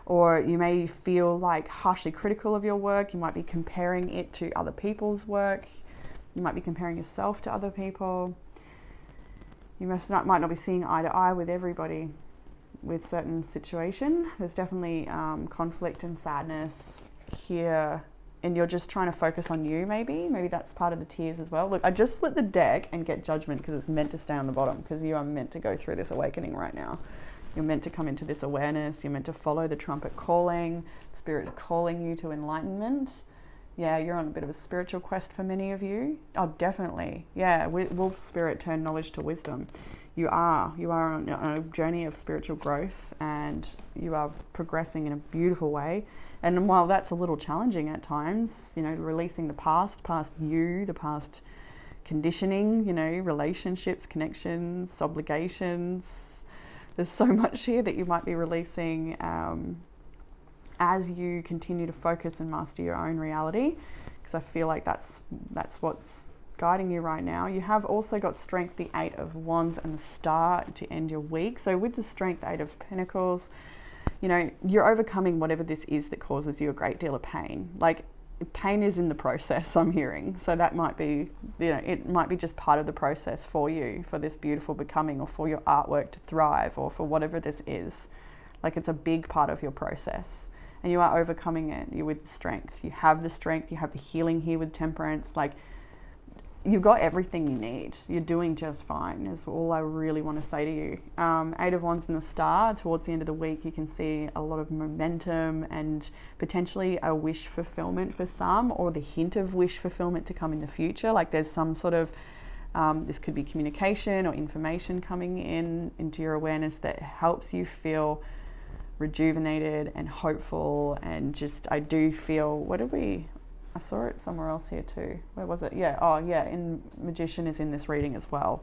or you may feel like harshly critical of your work. You might be comparing it to other people's work. You might be comparing yourself to other people. You might not be seeing eye to eye with everybody with certain situation. There's definitely conflict and sadness here, and you're just trying to focus on you. Maybe that's part of the tears as well. Look, I just split the deck and get Judgment because it's meant to stay on the bottom, because you are meant to go through this awakening right now. You're meant to come into this awareness. You're meant to follow the trumpet calling. Spirit's calling you to enlightenment. Yeah, you're on a bit of a spiritual quest for many of you. Oh, definitely. Yeah, Wolf Spirit turn knowledge to wisdom. You are on a journey of spiritual growth, and you are progressing in a beautiful way. And while that's a little challenging at times, you know, releasing the past you, the past conditioning, you know, relationships, connections, obligations. There's so much here that you might be releasing as you continue to focus and master your own reality, because I feel like that's what's guiding you right now. You have also got Strength, the 8 of Wands, and the Star to end your week. So with the Strength, 8 of Pentacles, you know, you're overcoming whatever this is that causes you a great deal of pain. Like, pain is in the process, I'm hearing. So that might be, you know, it might be just part of the process for you, for this beautiful becoming, or for your artwork to thrive, or for whatever this is. Like, it's a big part of your process. And you are overcoming it. You're with strength. You have the strength. You have the healing here with Temperance. Like, you've got everything you need. You're doing just fine, is all I really want to say to you. 8 of Wands and the Star, towards the end of the week, you can see a lot of momentum and potentially a wish fulfillment for some, or the hint of wish fulfillment to come in the future. Like, there's some sort of, this could be communication or information coming into your awareness that helps you feel rejuvenated and hopeful. And just, I do feel, I saw it somewhere else here too. Where was it? Yeah. Oh yeah. In Magician is in this reading as well,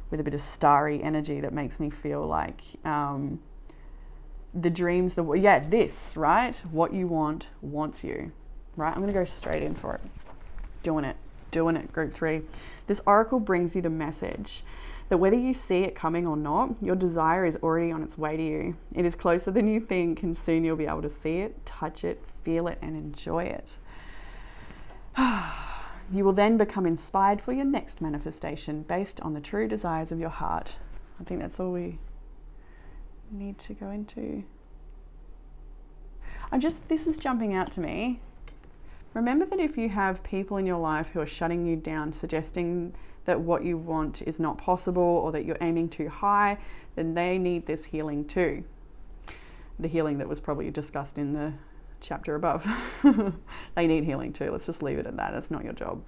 with a bit of starry energy that makes me feel like the dreams, this, right? What you want wants you, right? I'm going to go straight in for it. Doing it, group 3. This oracle brings you the message that whether you see it coming or not, your desire is already on its way to you. It is closer than you think, and soon you'll be able to see it, touch it, feel it, and enjoy it. You will then become inspired for your next manifestation based on the true desires of your heart. I think that's all we need to go into. This is jumping out to me. Remember that if you have people in your life who are shutting you down, suggesting that what you want is not possible, or that you're aiming too high, then they need this healing too. The healing that was probably discussed in the chapter above. They need healing too. Let's just leave it at that. That's not your job.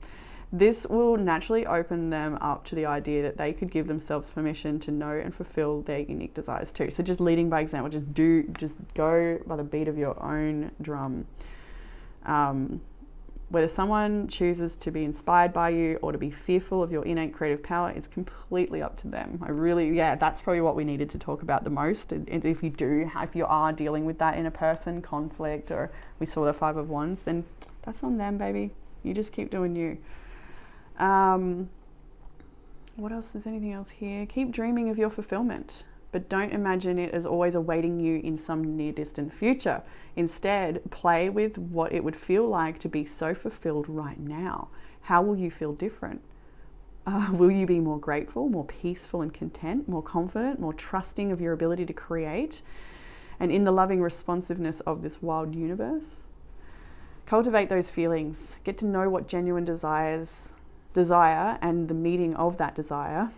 This will naturally open them up to the idea that they could give themselves permission to know and fulfill their unique desires too. So just leading by example, just go by the beat of your own drum. Whether someone chooses to be inspired by you or to be fearful of your innate creative power is completely up to them. That's probably what we needed to talk about the most. And if you are dealing with that in a person, conflict, or we saw the 5 of Wands, then that's on them, baby. You just keep doing you. What else? Is anything else here? Keep dreaming of your fulfillment, but don't imagine it as always awaiting you in some near distant future. Instead, play with what it would feel like to be so fulfilled right now. How will you feel different? Will you be more grateful, more peaceful and content, more confident, more trusting of your ability to create, and in the loving responsiveness of this wild universe? Cultivate those feelings. Get to know what genuine desire and the meeting of that desire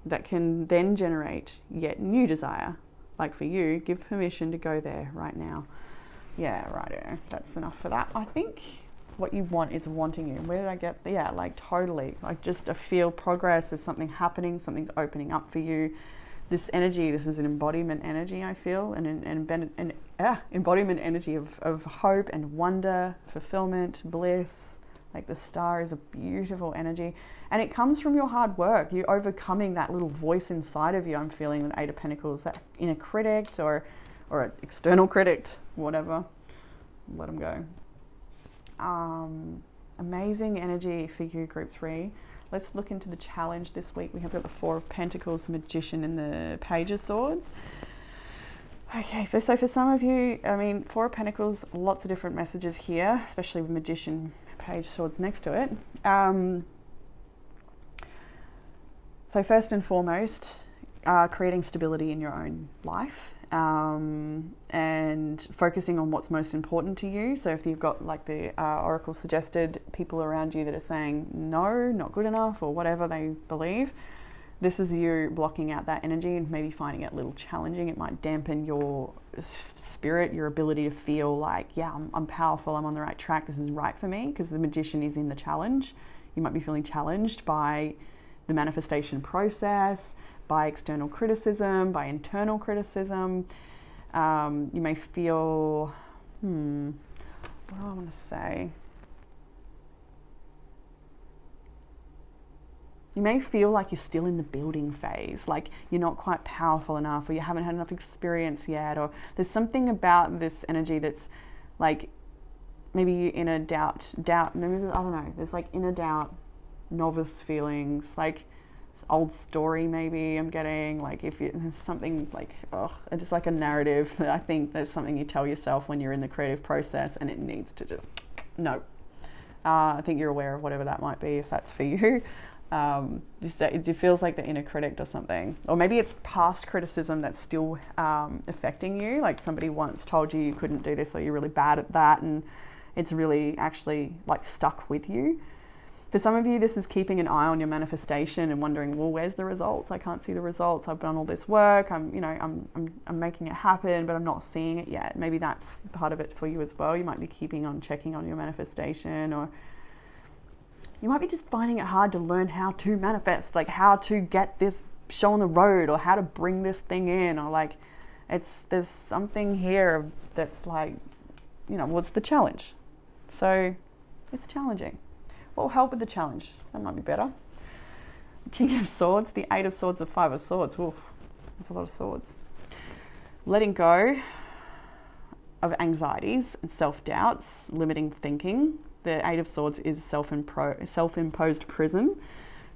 that can then generate yet new desire. Like for you, give permission to go there right now. Yeah, righto. That's enough for that. I think what you want is wanting you. Where did I get? Yeah, like totally. Like just I feel progress. There's something happening. Something's opening up for you. This energy, this is an embodiment energy, I feel, and embodiment energy of hope and wonder, fulfillment, bliss. Like the star is a beautiful energy, and it comes from your hard work. You overcoming that little voice inside of you. I'm feeling with Eight of Pentacles, that inner critic or an external critic, whatever. Let them go. Amazing energy for you, Group 3. Let's look into the challenge this week. We have got the Four of Pentacles, the Magician, and the Page of Swords. Okay, so for some of you, I mean, Four of Pentacles, lots of different messages here, especially with Magician, Page, Swords next to it. So first and foremost, creating stability in your own life. And focusing on what's most important to you. So if you've got, like the Oracle suggested, people around you that are saying no, not good enough, or whatever they believe, this is you blocking out that energy and maybe finding it a little challenging. It might dampen your spirit, your ability to feel like, yeah, I'm powerful, I'm on the right track, this is right for me, because the Magician is in the challenge. You might be feeling challenged by the manifestation process, by external criticism, by internal criticism. You may feel, what do I want to say? You may feel like you're still in the building phase, like you're not quite powerful enough, or you haven't had enough experience yet, or there's something about this energy that's like maybe you're in a doubt, maybe, I don't know, there's like inner doubt, novice feelings, like old story maybe I'm getting, like if there's something like, it's like a narrative that I think there's something you tell yourself when you're in the creative process and it needs to just, no. I think you're aware of whatever that might be if that's for you. It feels like the inner critic or something, or maybe it's past criticism that's still affecting you, like somebody once told you you couldn't do this or you're really bad at that, and it's really actually like stuck with you. For some of you, this is keeping an eye on your manifestation and wondering, well, where's the results? I can't see the results. I've done all this work. I'm making it happen, but I'm not seeing it yet. Maybe that's part of it for you as well. You might be keeping on checking on your manifestation, or you might be just finding it hard to learn how to manifest, like how to get this show on the road, or how to bring this thing in, or like there's something here that's like, what's the challenge? So it's challenging. What will help with the challenge? That might be better. King of Swords, the Eight of Swords, the Five of Swords. Oof, that's a lot of swords. Letting go of anxieties and self-doubts, limiting thinking. The Eight of Swords is self-imposed prison.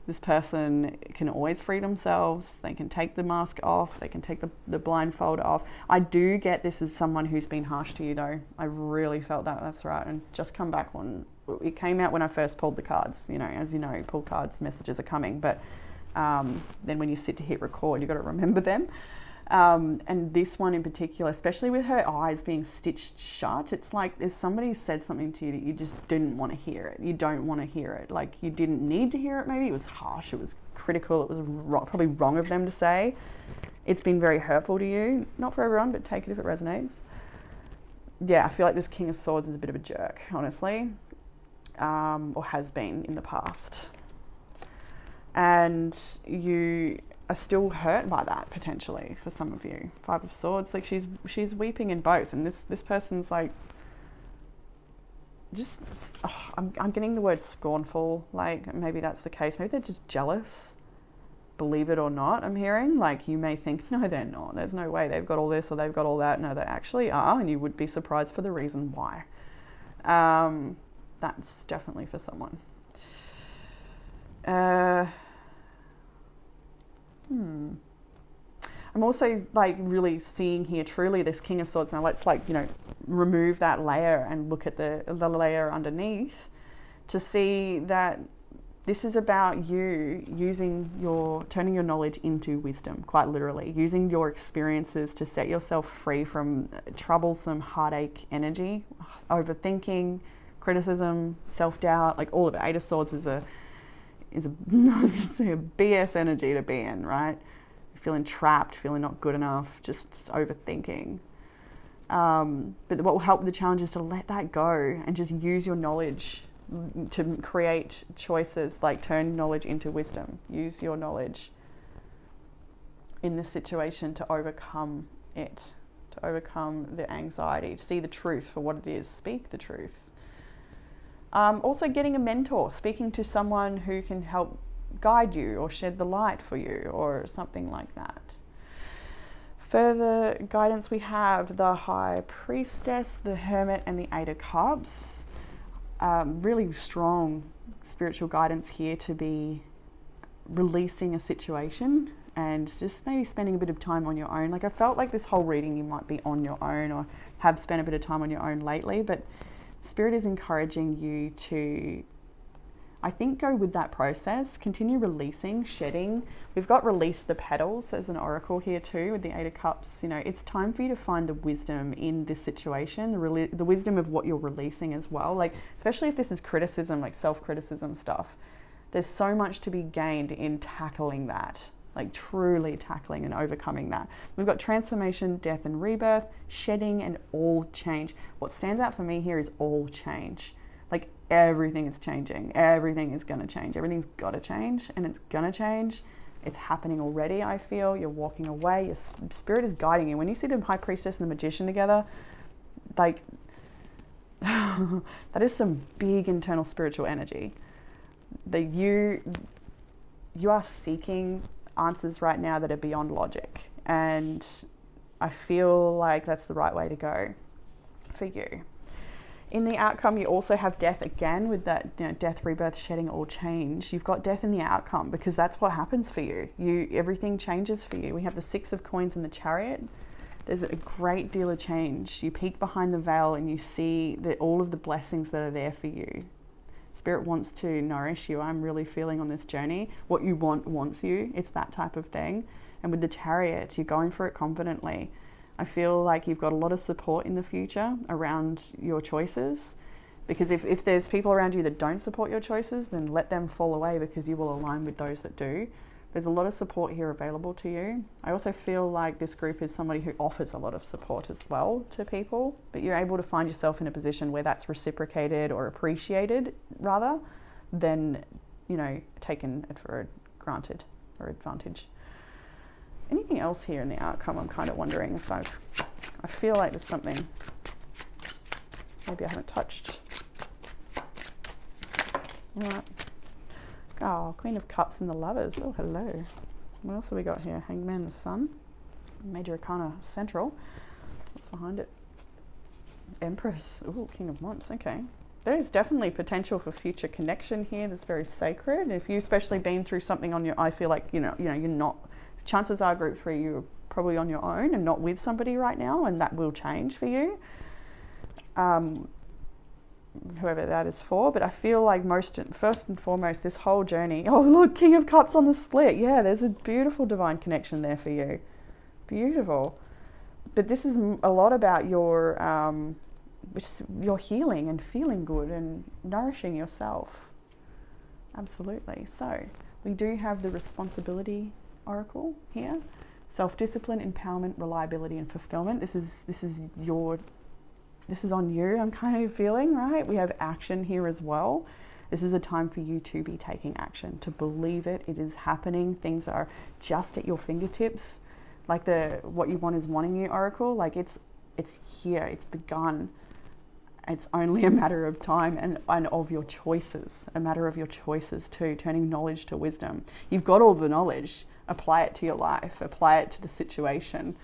This person can always free themselves. They can take the mask off. They can take the blindfold off. I do get this as someone who's been harsh to you, though. I really felt that. That's right. And just come back when it came out when I first pulled the cards. As you know, pull cards, messages are coming. But then when you sit to hit record, you've got to remember them. And this one in particular, especially with her eyes being stitched shut, it's like there's somebody said something to you that you just didn't want to hear it. You don't want to hear it. Like you didn't need to hear it maybe. It was harsh, it was critical, it was probably wrong of them to say. It's been very hurtful to you. Not for everyone, but take it if it resonates. Yeah, I feel like this King of Swords is a bit of a jerk, honestly. Or has been in the past. And you are still hurt by that potentially for some of you. Five of Swords, like she's weeping in both, and this person's like I'm getting the word scornful, like maybe that's the case, maybe they're just jealous, believe it or not. I'm hearing, like, you may think, no, they're not, there's no way they've got all this or they've got all that. No, they actually are, and you would be surprised for the reason why. That's definitely for someone. I'm also like really seeing here truly this King of Swords. Now let's remove that layer and look at the layer underneath to see that This is about you turning your knowledge into wisdom, quite literally, using your experiences to set yourself free from troublesome heartache energy, overthinking, criticism, self-doubt, like all of it. Eight of Swords is a I was going to say a BS energy to be in, right? Feeling trapped, feeling not good enough, just overthinking. But what will help with the challenge is to let that go and just use your knowledge to create choices, like turn knowledge into wisdom. Use your knowledge in this situation to overcome it, to overcome the anxiety, to see the truth for what it is, speak the truth. Also getting a mentor, speaking to someone who can help guide you or shed the light for you or something like that. Further guidance, we have the High Priestess, the Hermit, and the Eight of Cups. Really strong spiritual guidance here to be releasing a situation and just maybe spending a bit of time on your own. Like I felt like this whole reading you might be on your own or have spent a bit of time on your own lately, but Spirit is encouraging you to, I think, go with that process, continue releasing, shedding. We've got release the petals as an oracle here too with the Eight of Cups. You know, it's time for you to find the wisdom in this situation, the wisdom of what you're releasing as well. Like, especially if this is criticism, like self-criticism stuff, there's so much to be gained in tackling that, like truly tackling and overcoming that. We've got transformation, death and rebirth, shedding and all change. What stands out for me here is all change. Like everything is changing. Everything is going to change. Everything's got to change and it's going to change. It's happening already, I feel. You're walking away. Your Spirit is guiding you. When you see the High Priestess and the Magician together, like that is some big internal spiritual energy. That you are seeking answers right now that are beyond logic. And I feel like that's the right way to go for you. In the outcome, you also have death again with that, you know, death, rebirth, shedding, all change. You've got death in the outcome because that's what happens for you. Everything changes for you. We have the Six of Coins in the Chariot. There's a great deal of change. You peek behind the veil and you see that all of the blessings that are there for you. Spirit wants to nourish you. I'm really feeling on this journey. What you want wants you. It's that type of thing. And with the Chariot, you're going for it confidently. I feel like you've got a lot of support in the future around your choices, because if there's people around you that don't support your choices, then let them fall away because you will align with those that do. There's a lot of support here available to you. I also feel like this group is somebody who offers a lot of support as well to people, but you're able to find yourself in a position where that's reciprocated or appreciated rather than, you know, taken for granted or advantage. Anything else here in the outcome? I'm kind of wondering if I feel like there's something maybe I haven't touched. All right. Oh, Queen of Cups and the Lovers. Oh, hello. What else have we got here? Hangman, the Sun. Major Arcana Central. What's behind it? Empress. Oh, King of Wands. Okay. There's definitely potential for future connection here that's very sacred. If you've especially been through something on your, I feel like, you know, you're not, chances are group 3, you're probably on your own and not with somebody right now, and that will change for you. Whoever that is for, but I feel like first and foremost, this whole journey, oh look, King of Cups on the split. Yeah, there's a beautiful divine connection there for you. Beautiful. But this is a lot about your healing and feeling good and nourishing yourself. Absolutely. So we do have the responsibility oracle here. Self-discipline, empowerment, reliability, and fulfillment. This is on you, I'm kind of feeling, right? We have action here as well. This is a time for you to be taking action, to believe it. It is happening. Things are just at your fingertips. Like what you want is wanting you oracle. Like it's here, it's begun. It's only a matter of time and of your choices, a matter of your choices too, turning knowledge to wisdom. You've got all the knowledge. Apply it to your life, apply it to the situation,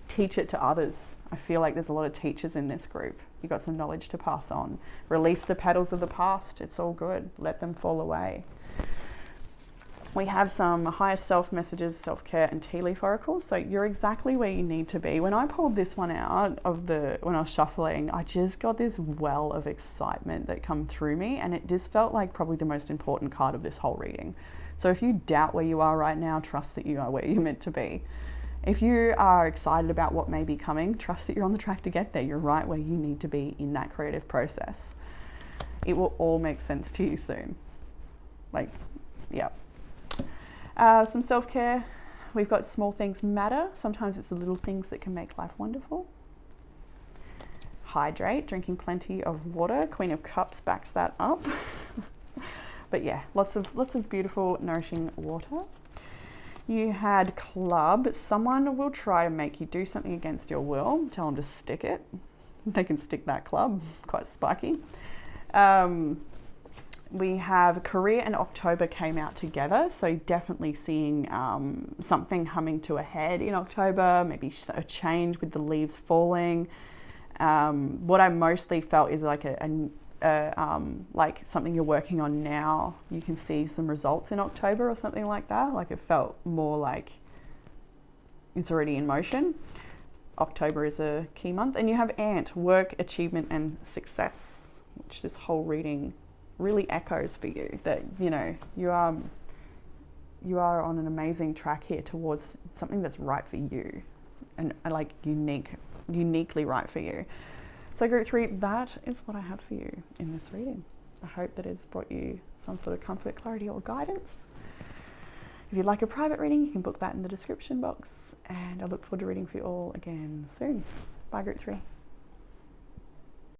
teach it to others. I feel like there's a lot of teachers in this group. You've got some knowledge to pass on. Release the petals of the past. It's all good. Let them fall away. We have some higher self messages, self-care, and tea leaf oracles. So you're exactly where you need to be. When I pulled this one out when I was shuffling, I just got this well of excitement that come through me, and it just felt like probably the most important card of this whole reading. So if you doubt where you are right now, trust that you are where you're meant to be. If you are excited about what may be coming, trust that you're on the track to get there. You're right where you need to be in that creative process. It will all make sense to you soon. Like, yeah. Some self-care. We've got small things matter. Sometimes it's the little things that can make life wonderful. Hydrate, drinking plenty of water. Queen of Cups backs that up. But yeah, lots of beautiful, nourishing water. You had Club. Someone will try to make you do something against your will. Tell them to stick it. They can stick that club. Quite spiky. We have Career and October came out together, so definitely seeing something coming to a head in October, maybe a change with the leaves falling. What I mostly felt is like like something you're working on now, you can see some results in October or something like that. Like it felt more like it's already in motion. October is a key month. And you have Ant, work, achievement, and success, which this whole reading really echoes for you, that you are on an amazing track here towards something that's right for you, and like uniquely right for you. So group 3, that is what I had for you in this reading. I hope that it's brought you some sort of comfort, clarity, or guidance. If you'd like a private reading, you can book that in the description box, and I look forward to reading for you all again soon. Bye group 3.